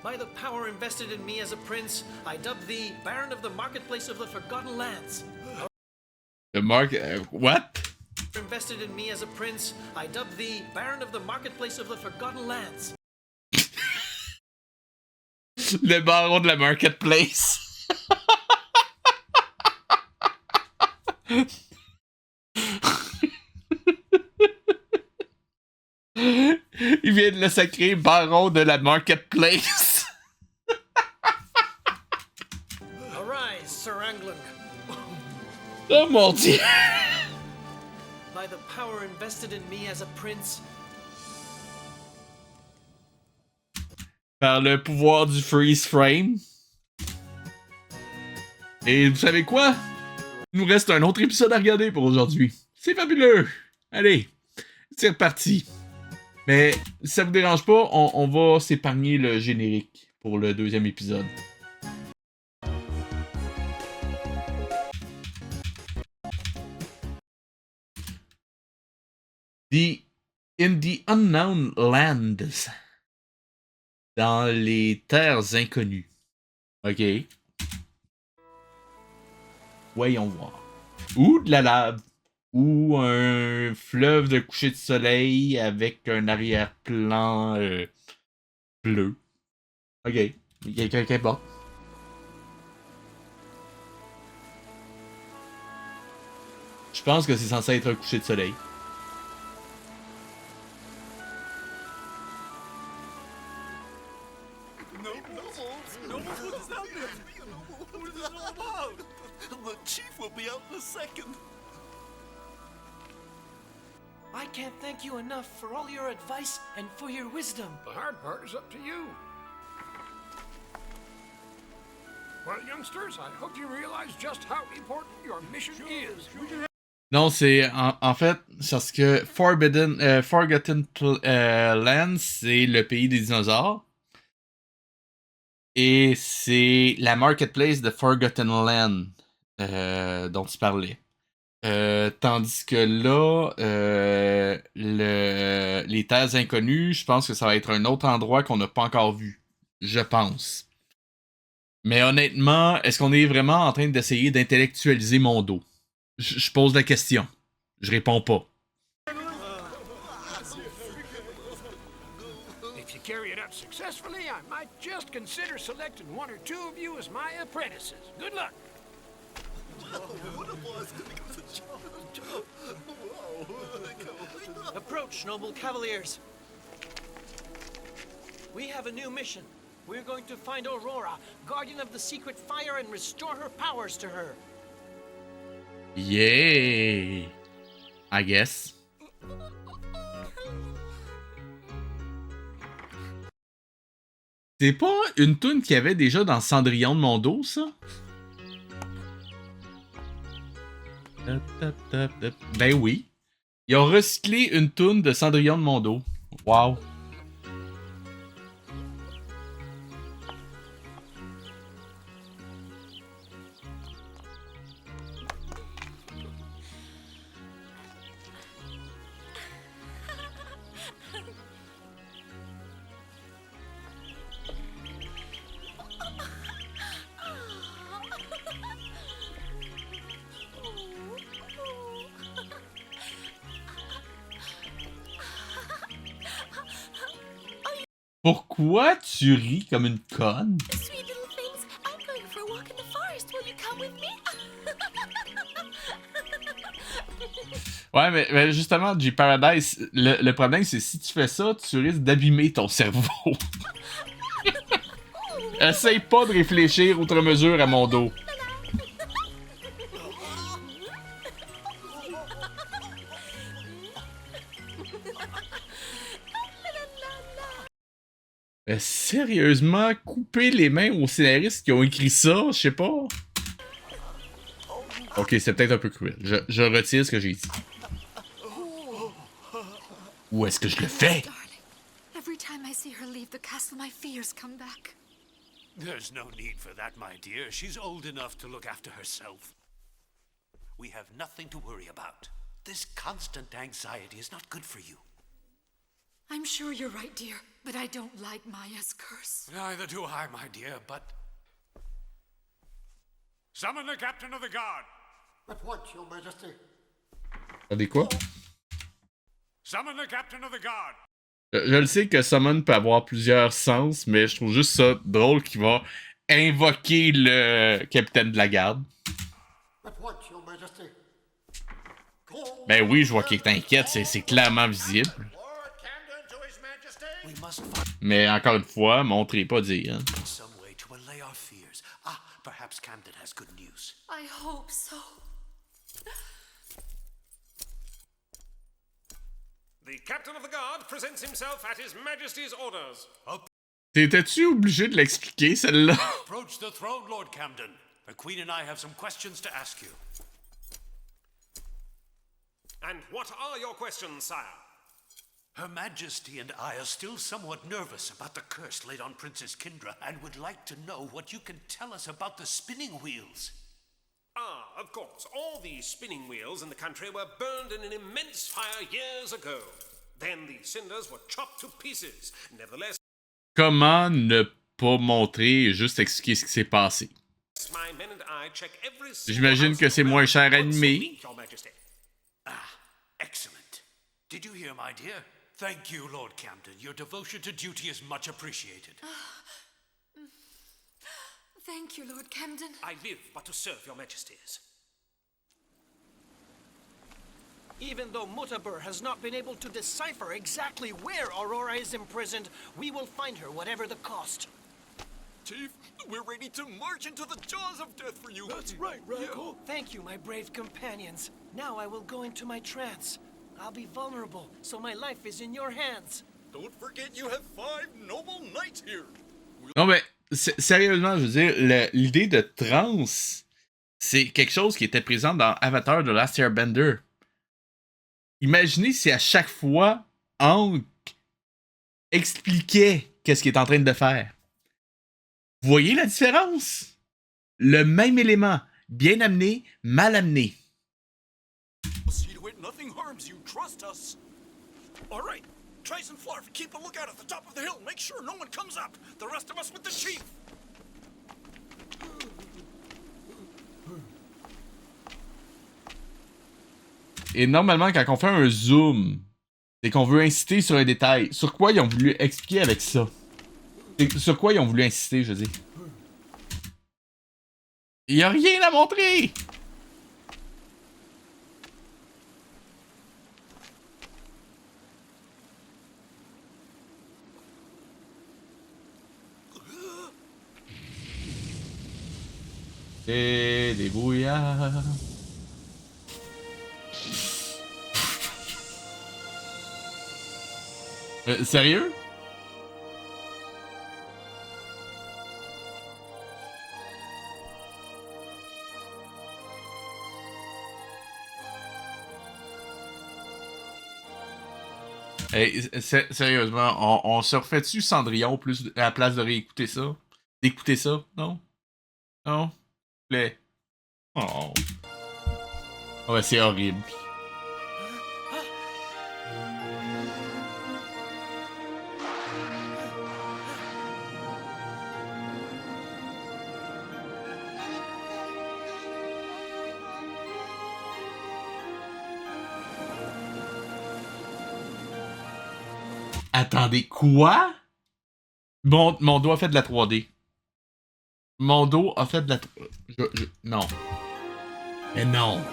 By the power invested in me as a prince, I dub thee Baron of the Marketplace of the Forgotten Lands. The what? Invested in me as a prince, I dub thee Baron of the Marketplace of the Forgotten Lands. Le baron de la Marketplace. Il vient de le sacrer baron de la Marketplace. Arise, Sir Angling. Oh mon dieu. By the power invested in me as a prince, Par le pouvoir du freeze frame. Et vous savez quoi? Il nous reste un autre épisode à regarder pour aujourd'hui. C'est fabuleux! Allez, c'est reparti. Mais si ça vous dérange pas, on va s'épargner le générique pour le 2e épisode. In the Unknown Lands. Dans les terres inconnues. OK. Voyons voir. Ou de la lave. Ou un fleuve de coucher de soleil avec un arrière-plan bleu. OK. Quelqu'un qui est bon. Je pense que c'est censé être un coucher de soleil. The chief will be out in a second. I can't thank you enough for all your advice and for your wisdom. The hard part is up to you. Well, youngsters, I hope you realize just how important your mission is. Non, c'est en fait, parce que Forgotten Lands, c'est le pays des dinosaures. Et c'est la marketplace de Forgotten Land dont tu parlais. Tandis que là, les terres inconnues, je pense que ça va être un autre endroit qu'on n'a pas encore vu. Je pense. Mais honnêtement, est-ce qu'on est vraiment en train d'essayer d'intellectualiser mon dos? Je pose la question. Je réponds pas. If you carry it out successfully, I might just consider selecting 1 or 2 of you as my apprentices. Good luck. Approach, noble cavaliers. We have a new mission. We're going to find Aurora, guardian of the secret fire, and restore her powers to her. Yeah! I guess. C'est pas une toune qu'il y avait déjà dans Cendrillon de Mondo, ça? Ben oui. Ils ont recyclé une toune de Cendrillon de Mondo. Wow. Pourquoi tu ris comme une conne? Sweet little things, I'm going for a walk in the forest. Will you come with me? Ouais, mais justement, G Paradise, le problème, c'est si tu fais ça, tu risques d'abîmer ton cerveau. Essaye pas de réfléchir outre mesure à mon dos. Sérieusement, couper les mains aux scénaristes qui ont écrit ça, je sais pas. Ok, c'est peut-être un peu cruel. Je retire ce que j'ai dit. Où est-ce que je le fais? Every time I see her leave the castle, my fears come back. There's no need for that, my dear. She's old enough to look after herself. We have nothing to worry about. This constant anxiety is not good for you. I'm sure you're right, dear, but I don't like Maya's curse. Neither do I, my dear, but... Summon the captain of the guard! At what, your majesty? Attendez quoi? Summon the captain of the guard! Je le sais que Summon peut avoir plusieurs sens, mais je trouve juste ça drôle qu'il va invoquer le capitaine de la garde. At what, your majesty? Ben oui, je vois qu'il t'inquiète, c'est clairement visible. Mais encore une fois, montrez pas dire. Hein. Some way to allay our fears. Ah, perhaps Camden has good news. I hope so. The captain of the guard presents himself at his majesty's orders. T'étais-tu obligé de l'expliquer, celle-là? Approach the throne, Lord Camden. The Queen and I have some questions to ask you. And what are your questions, sire? Her Majesty and I are still somewhat nervous about the curse laid on Princess Kindra and would like to know what you can tell us about the spinning wheels. Ah, of course. All the spinning wheels in the country were burned in an immense fire years ago. Then the cinders were chopped to pieces. Nevertheless... Comment ne pas montrer et juste expliquer ce qui s'est passé? My men and I check every J'imagine que c'est moins cher à animer. Ah, excellent. Did you hear, my dear? Thank you, Lord Camden. Your devotion to duty is much appreciated. Thank you, Lord Camden. I live but to serve your majesties. Even though Mutabur has not been able to decipher exactly where Aurora is imprisoned, we will find her whatever the cost. Chief, we're ready to march into the jaws of death for you. That's right, Radical. Thank you, my brave companions. Now I will go into my trance. I'll be vulnerable, so my life is in your hands. Don't forget you have 5 noble knights here. Non, mais sérieusement, je veux dire, l'idée de trance, c'est quelque chose qui était présent dans Avatar The Last Airbender. Imaginez si à chaque fois, Aang expliquait qu'est-ce qu'il est en train de faire. Vous voyez la différence? Le même élément, bien amené, mal amené. See to it nothing harms you. Trust us. All right, Trice and Flarf, keep a lookout at the top of the hill. Make sure no one comes up. The rest of us with the chief. Et normalement, quand on fait un zoom, c'est qu'on veut insister sur un détail. Sur quoi ils ont voulu expliquer avec ça? Sur quoi ils ont voulu insister, je veux dire? Il n'y a rien à montrer! Et des brouillards. Sérieux? Hey, sérieusement, on se refait-tu Cendrillon plus à la place de réécouter ça? D'écouter ça? Non? Non? Plaît. Oh. Ouais, c'est horrible. Attendez, quoi? Mon dos a fait de la 3D. Mon dos a fait de la... Non. Mais non.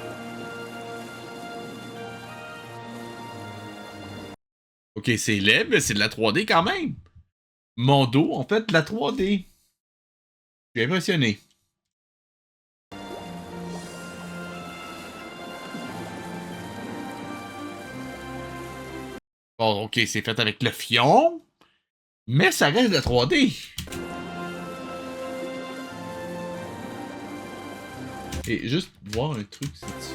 Ok, c'est laid, mais c'est de la 3D quand même. Mon dos a fait de la 3D. Je suis impressionné. Bon, ok, c'est fait avec le fion, mais ça reste de la 3D. Et juste voir un truc, c'est-tu...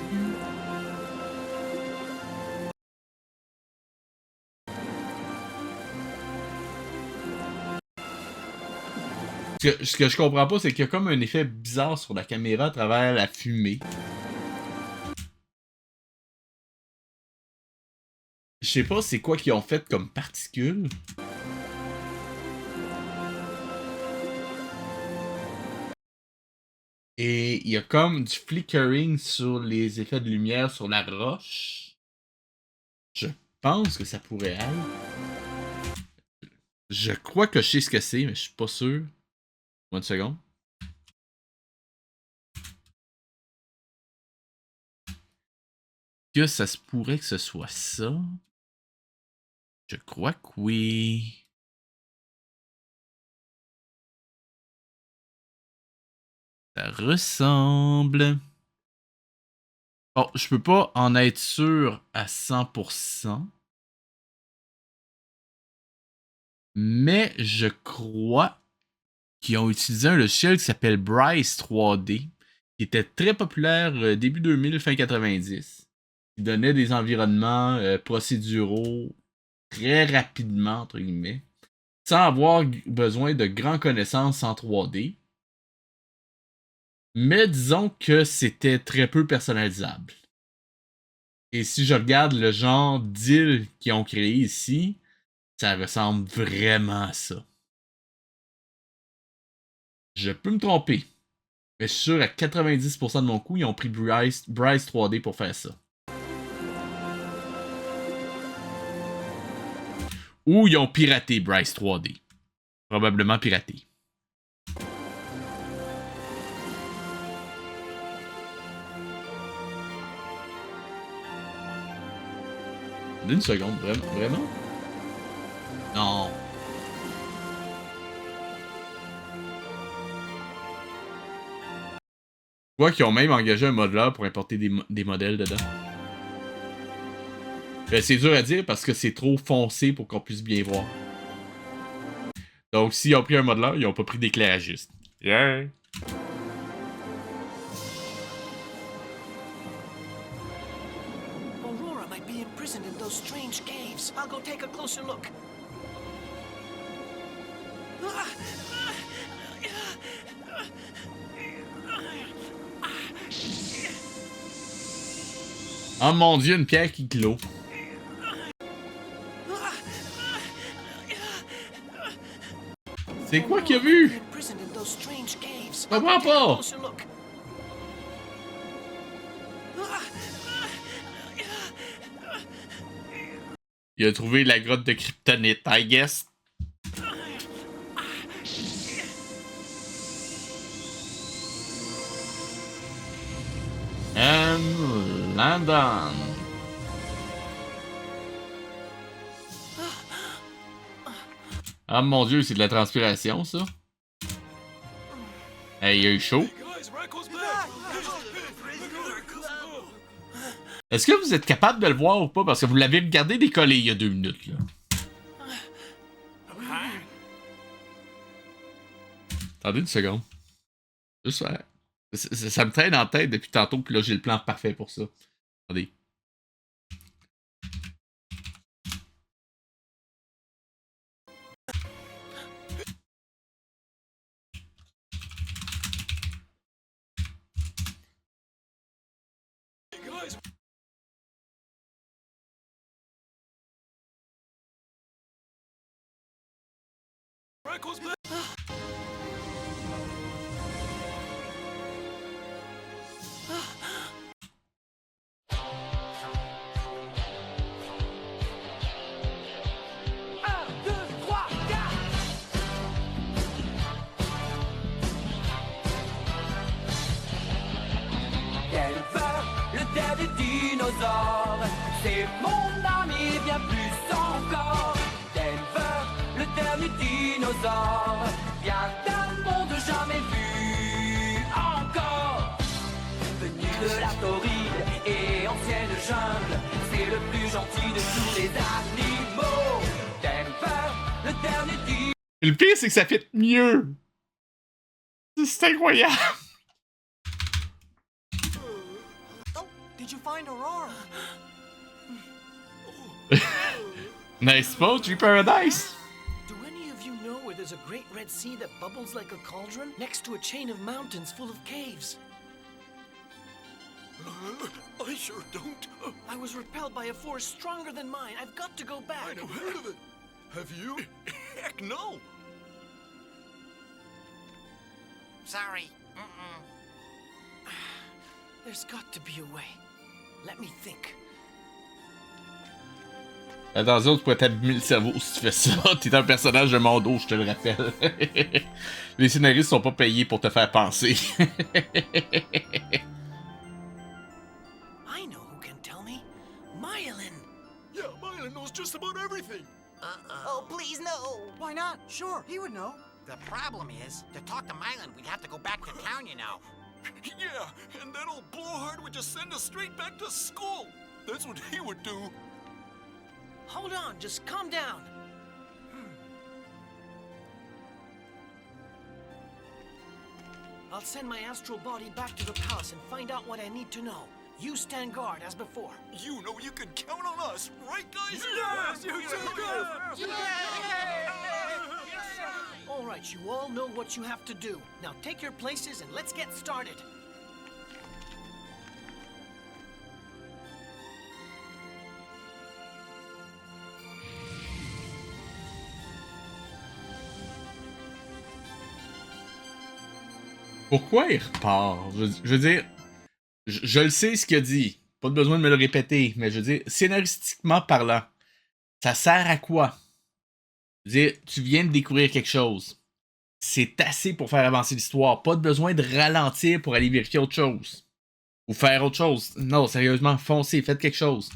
Ce que je comprends pas, c'est qu'il y a comme un effet bizarre sur la caméra à travers la fumée. Je sais pas c'est quoi qu'ils ont fait comme particules. Et il y a comme du flickering sur les effets de lumière sur la roche. Je pense que ça pourrait être. Je crois que je sais ce que c'est, mais je suis pas sûr. Une seconde. Que ça se pourrait que ce soit ça? Je crois que oui. Ça ressemble. Bon, je peux pas en être sûr à 100%. Mais je crois qu'ils ont utilisé un logiciel qui s'appelle Bryce 3D, qui était très populaire début 2000, fin 90. Qui donnait des environnements procéduraux très rapidement, entre guillemets, sans avoir besoin de grandes connaissances en 3D. Mais disons que c'était très peu personnalisable. Et si je regarde le genre d'île qu'ils ont créé ici, ça ressemble vraiment à ça. Je peux me tromper, mais je suis sûr à 90% de mon coup, ils ont pris Bryce 3D pour faire ça. Ou ils ont piraté Bryce 3D. Probablement piraté. Une seconde, vraiment? Non. Je vois qu'ils ont même engagé un modeleur pour importer des modèles dedans. C'est dur à dire parce que c'est trop foncé pour qu'on puisse bien voir. Donc, s'ils ont pris un modeleur, ils ont pas pris d'éclairagiste. Yeah! Aurora might be imprisoned in those strange caves. I'll go take a closer look. Oh mon Dieu, une pierre qui clôt. C'est quoi qu'il a vu? Je comprends pas! Il a trouvé la grotte de Kryptonite, I guess. And Landon. Ah mon Dieu, c'est de la transpiration, ça. Hey, il a eu chaud. Est-ce que vous êtes capable de le voir ou pas? Parce que vous l'avez regardé décoller il y a 2 minutes, là. Attendez une seconde. Juste ça me traîne en tête depuis tantôt, puis là, j'ai le plan parfait pour ça. Attendez. Le dernier dinosaure, c'est mon ami bien plus encore. Denver, le dernier dinosaure, vient d'un monde jamais vu encore. Venu de la torride et ancienne jungle, c'est le plus gentil de tous les animaux. Denver, le dernier dinosaure. Le pire, c'est que ça fait mieux. C'est incroyable. Did you find Aurora? Nice poetry paradise. Do any of you know where there's a great red sea that bubbles like a cauldron next to a chain of mountains full of caves? I sure don't. I was repelled by a force stronger than mine. I've got to go back. I never heard of it. Have you? Heck no. Sorry. There's got to be a way. Let me think. Attention, tu pourrais t'abîmer le cerveau si tu fais ça. T'es un personnage de Mondo, je te le rappelle. Les scénaristes sont pas payés pour te faire penser. I know who can tell me. Myelin. Yeah, Myelin knows just about everything. Oh, please, no. Why not? Sure, he would know. The problem is, to talk to Mylan, we'd have to go back to town, you know. Yeah, and that old blowhard would just send us straight back to school. That's what he would do. Hold on, just calm down. I'll send my astral body back to the palace and find out what I need to know. You stand guard as before. You know you can count on us, right, guys? Yes, All right, you all know what you have to do. Now take your places and let's get started. Pourquoi il repart? Je veux dire, je le sais ce qu'il a dit. Pas de besoin de me le répéter, mais je veux dire, scénaristiquement parlant, ça sert à quoi? Je veux dire, tu viens de découvrir quelque chose. C'est assez pour faire avancer l'histoire. Pas de besoin de ralentir pour aller vérifier autre chose. Ou faire autre chose. Non, sérieusement, foncez, faites quelque chose.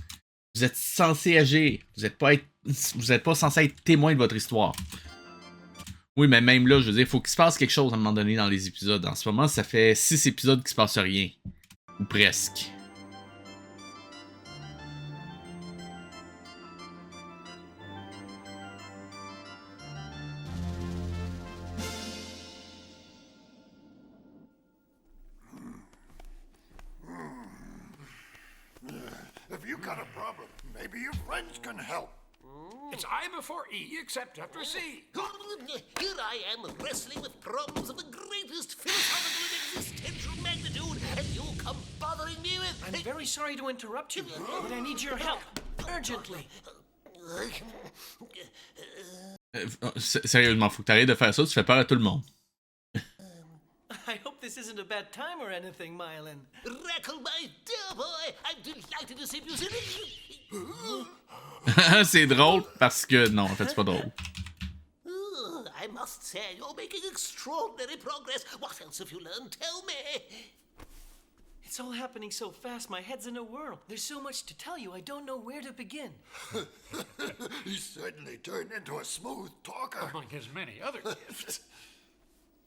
Vous êtes censé agir. Vous êtes pas censé être témoin de votre histoire. Oui, mais même là, je veux dire, il faut qu'il se passe quelque chose à un moment donné dans les épisodes. En ce moment, ça fait 6 épisodes qu'il se passe rien. Ou presque. If you got a problem, maybe your friends can help. It's I before E, except after C. Here I am wrestling with problems of the greatest philosophical and existential magnitude, and you come bothering me with... I'm very sorry to interrupt you, but I need your help. Urgently. Sérieusement, faut que t'arrêtes de faire ça, tu fais peur à tout le monde. I hope this isn't a bad time or anything, Myelin. Rackle, my dear boy, I'm delighted to see you. C'est drôle parce que... Non, en fait, c'est pas drôle. I must say, you're making extraordinary progress. What else have you learned? Tell me. It's all happening so fast, my head's in a whirl. There's so much to tell you, I don't know where to begin. He suddenly turned into a smooth talker. Among his many other gifts.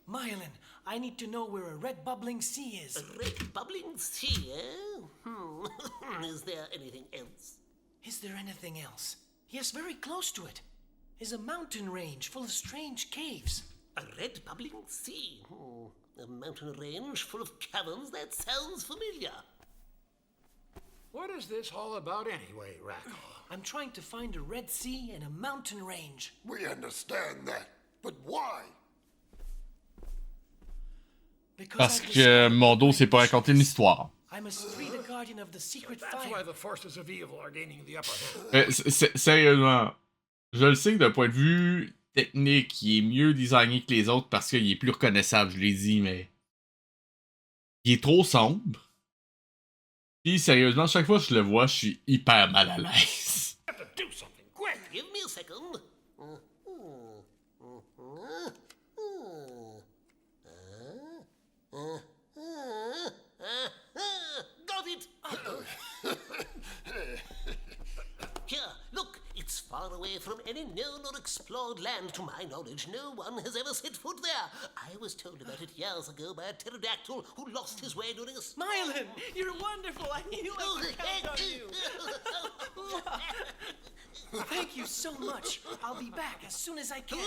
Myelin, I need to know where a red bubbling sea is. A red bubbling sea, eh? Is there anything else? Is there anything else? Yes, very close to it is a mountain range full of strange caves. A red bubbling sea. A mountain range full of caverns. That sounds familiar. What is this all about anyway, Rackle? I'm trying to find a red sea and a mountain range. We understand that, but why? Parce que Mondo s'est pas raconté une histoire. I must free the guardian of the secret That's fire. why the forces of evil are gaining the upper hand. Sérieusement, je le sais que d'un point de vue technique, il est mieux designé que les autres parce qu'il est plus reconnaissable, je l'ai dit, mais il est trop sombre. Puis sérieusement, chaque fois que je le vois, je suis hyper mal à l'aise. Give me a second. Got it! Here, look, it's far away from any known or explored land. To my knowledge, no one has ever set foot there. I was told about it years ago by a pterodactyl who lost his way during a... Smilin', you're wonderful. I knew I could count on you. Thank you so much. I'll be back as soon as I can.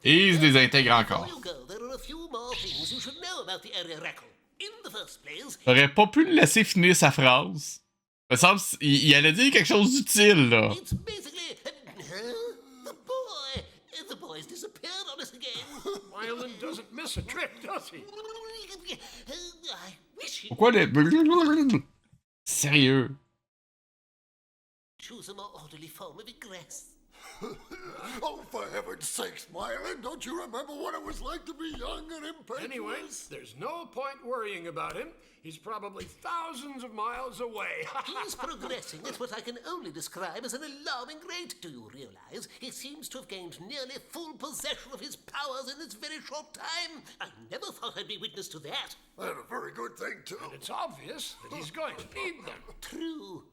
Et il se désintègre encore. Before you go, there are a few more things you should know about the area Rackle. In the first place... J'aurais pas pu le laisser finir sa phrase. Il me semble qu'il allait dire quelque chose d'utile, là. It's basically... The boy's disappeared on us again. Mylan doesn't miss a trick, does he? I wish he... Pourquoi le... Sérieux? Choose a more orderly form of egress. Oh, for heaven's sakes, Mylan, don't you remember what it was like to be young and impetuous? Anyway, there's no point worrying about him. He's probably thousands of miles away. He's progressing at what I can only describe as an alarming rate. Do you realize? He seems to have gained nearly full possession of his powers in this very short time. I never thought I'd be witness to that. And a very good thing, too. And it's obvious that he's going to need them. True.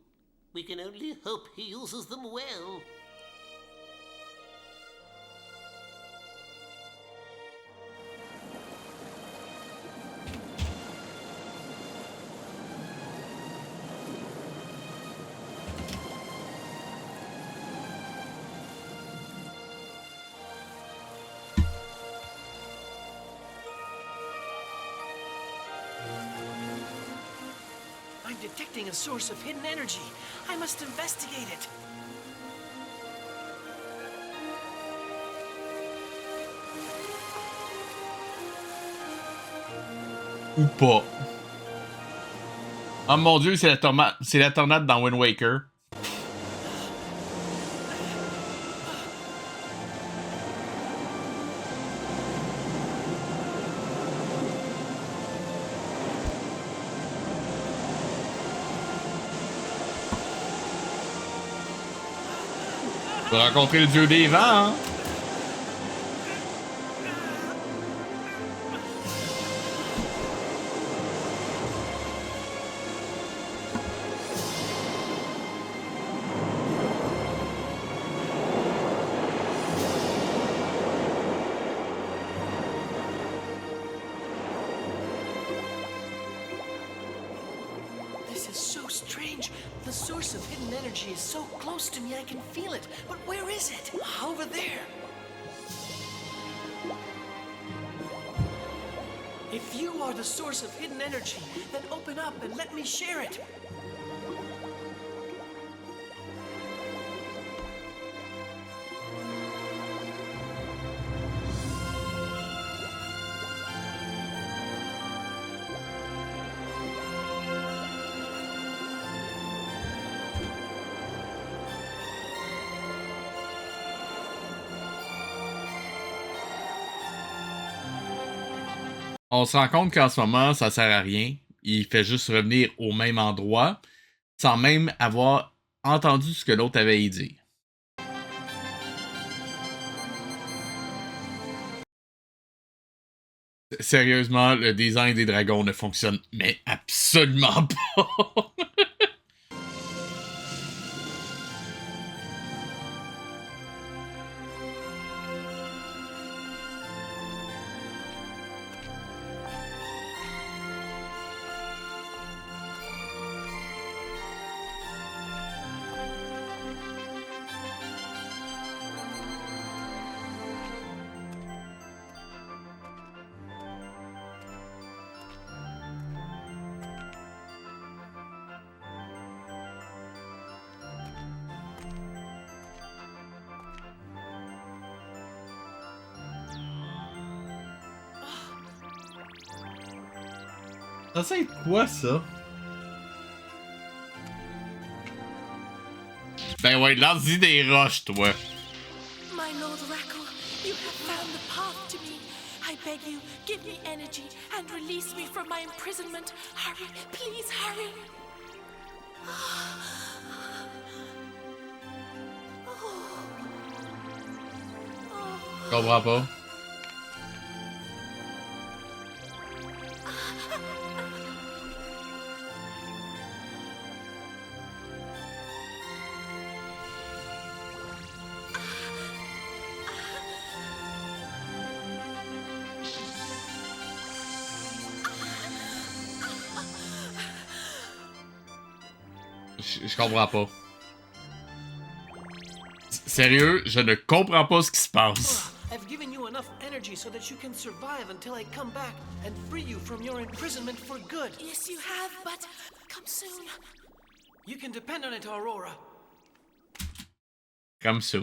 We can only hope he uses them well. I'm detecting a source of hidden energy. I must investigate it. Ou pas. Oh mon dieu, c'est la tornade dans Wind Waker. On va rencontrer le dieu des vents, hein? This is so strange. The source of hidden energy is so close to me I can feel it. But where is it? Over there. If you are the source of hidden energy, then open up and let me share it. On se rend compte qu'en ce moment, ça sert à rien. Il fait juste revenir au même endroit, sans même avoir entendu ce que l'autre avait à y dire. Sérieusement, le design des dragons ne fonctionne mais absolument pas. Ça être quoi, ça? Ben ouais, lance-y des roches, toi. My Lord Rackle, you have found the path to me. I beg you, give me energy and release me from my imprisonment. Hurry, please hurry. Je comprends pas. Je comprends pas. Sérieux, je ne comprends pas ce qui se passe. I've given you enough energy so that you can survive until I come back and free you from your imprisonment for good. Yes, you have, but come soon. You can depend on it, Aurora. Comme ça.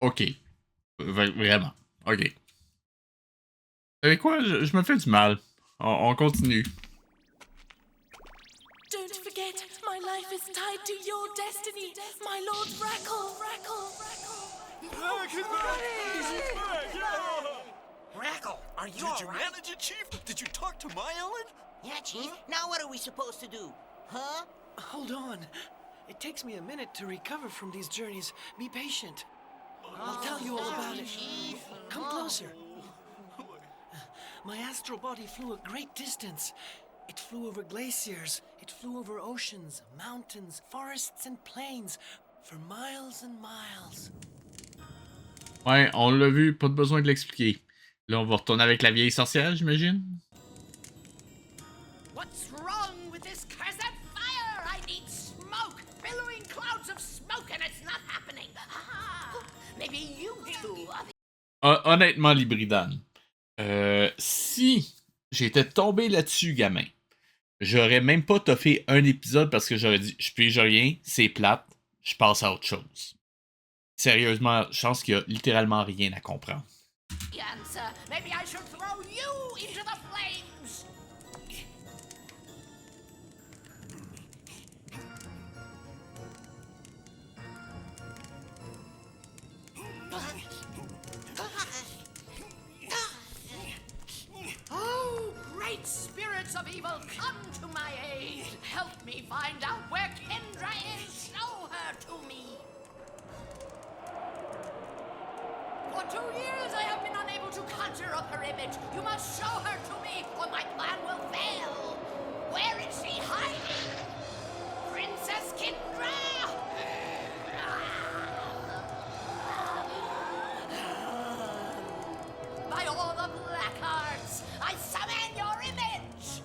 Ok. Vraiment. Ok. Vous savez quoi? Je me fais du mal. On continue. Don't forget, my life is tied to your destiny, my Lord Rackle. Rackle, are you Did you manage it, Chief? Did you talk to my Ellen? Yeah, Chief. Now what are we supposed to do? Huh? Hold on. It takes me a minute to recover from these journeys. Be patient. I'll tell you all about it. Come closer. My astral body flew a great distance. It flew over glaciers. It flew over oceans, mountains, forests and plains for miles and miles. Ouais, on l'a vu, pas de besoin de l'expliquer. Là, on va retourner avec la vieille sorcière, j'imagine. What's wrong with this cursed fire? I need smoke, billowing clouds of smoke, and it's not happening. Maybe you two are the... Honnêtement, Libridane, si j'étais tombé là-dessus, gamin, j'aurais même pas toffé un épisode parce que j'aurais dit, je pige rien, c'est plate, je passe à autre chose. Sérieusement, je pense qu'il y a littéralement rien à comprendre. answer. Maybe I should throw you into the flames. Oh, great spirits of evil, come to my aid. Help me find out where Kendra is. Show her to me. For 2 years I have been unable to conjure up her image. You must show her to me, or my plan will fail. Where is she hiding? Princess Kendra! By all the black arts, I summon your image!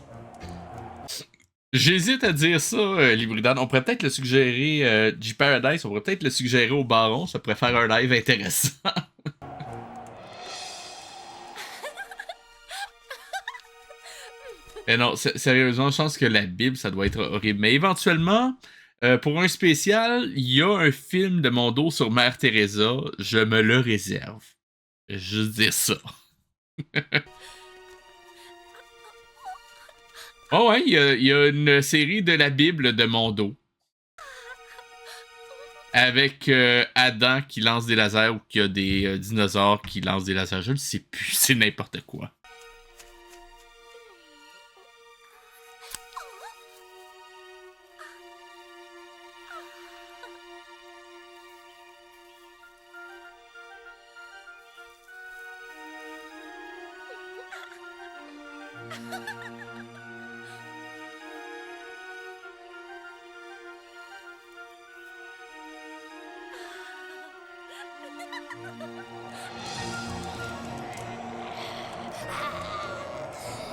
J'hésite à dire ça, Libridane. On pourrait peut-être le suggérer, G-Paradise, on pourrait peut-être le suggérer au Baron, ça pourrait faire un live intéressant. Mais non, sérieusement, je pense que la Bible, ça doit être horrible. Mais éventuellement, pour un spécial, il y a un film de mon dos sur Mère Teresa. Je me le réserve. Je dis ça. Oh ouais, il y a une série de la Bible de mon dos. Avec Adam qui lance des lasers ou qu'il y a des dinosaures qui lancent des lasers. Je ne sais plus, c'est n'importe quoi.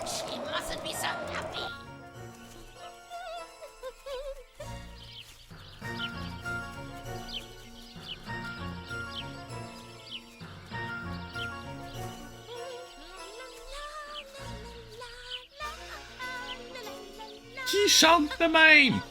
She mustn't be so happy. Qui chante de même?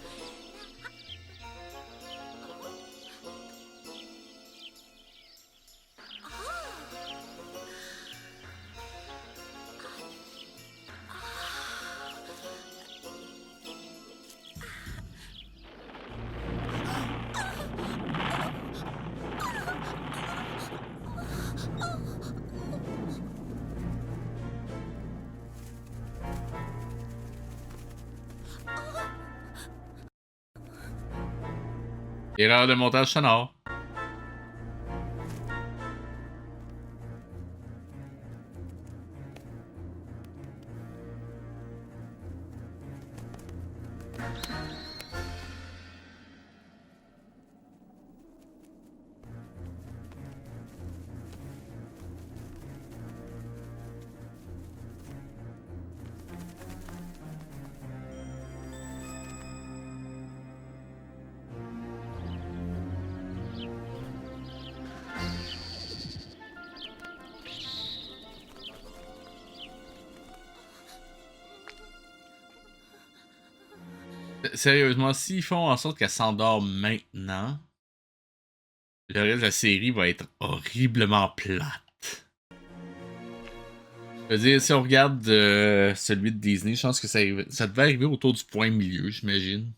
Erreur de montage sonore. Sérieusement, s'ils font en sorte qu'elle s'endort maintenant, le reste de la série va être horriblement plate. Je veux dire, si on regarde celui de Disney, je pense que ça devait arriver autour du point milieu, j'imagine.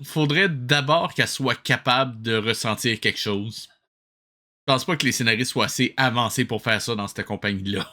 Faudrait d'abord qu'elle soit capable de ressentir quelque chose. Je pense pas que les scénaristes soient assez avancés pour faire ça dans cette compagnie-là.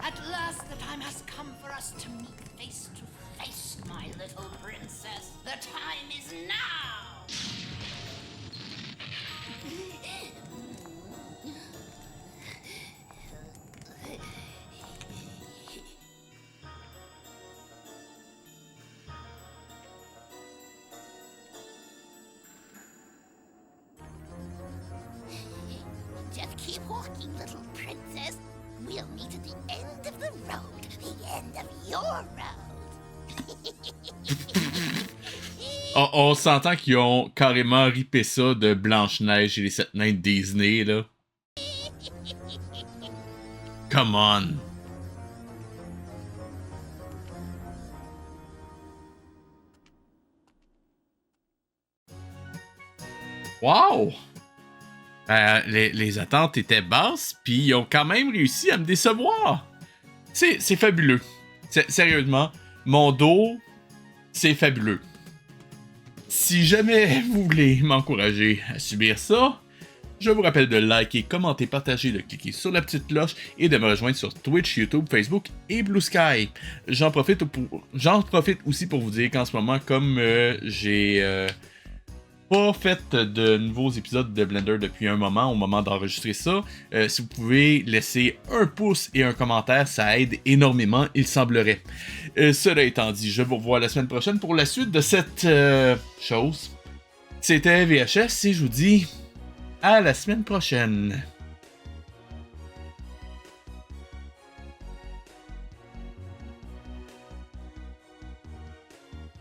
At last the time has come for us to meet face to face, my little princess. The time is now! Just keep walking, little princess. We'll meet at the end of the road. The end of your road. On s'entend qu'ils ont carrément ripé ça de Blanche-Neige et les 7 nains de Disney, là. Come on. Wow! Les attentes étaient basses, puis ils ont quand même réussi à me décevoir. C'est fabuleux. Sérieusement, mon dos, c'est fabuleux. Si jamais vous voulez m'encourager à subir ça, je vous rappelle de liker, commenter, partager, de cliquer sur la petite cloche et de me rejoindre sur Twitch, YouTube, Facebook et Blue Sky. J'en profite aussi pour vous dire qu'en ce moment, comme j'ai pas fait de nouveaux épisodes de Blender depuis un moment, au moment d'enregistrer ça, si vous pouvez laisser un pouce et un commentaire, ça aide énormément, il semblerait. Cela étant dit, je vous revois la semaine prochaine pour la suite de cette chose. C'était VHS et je vous dis à la semaine prochaine.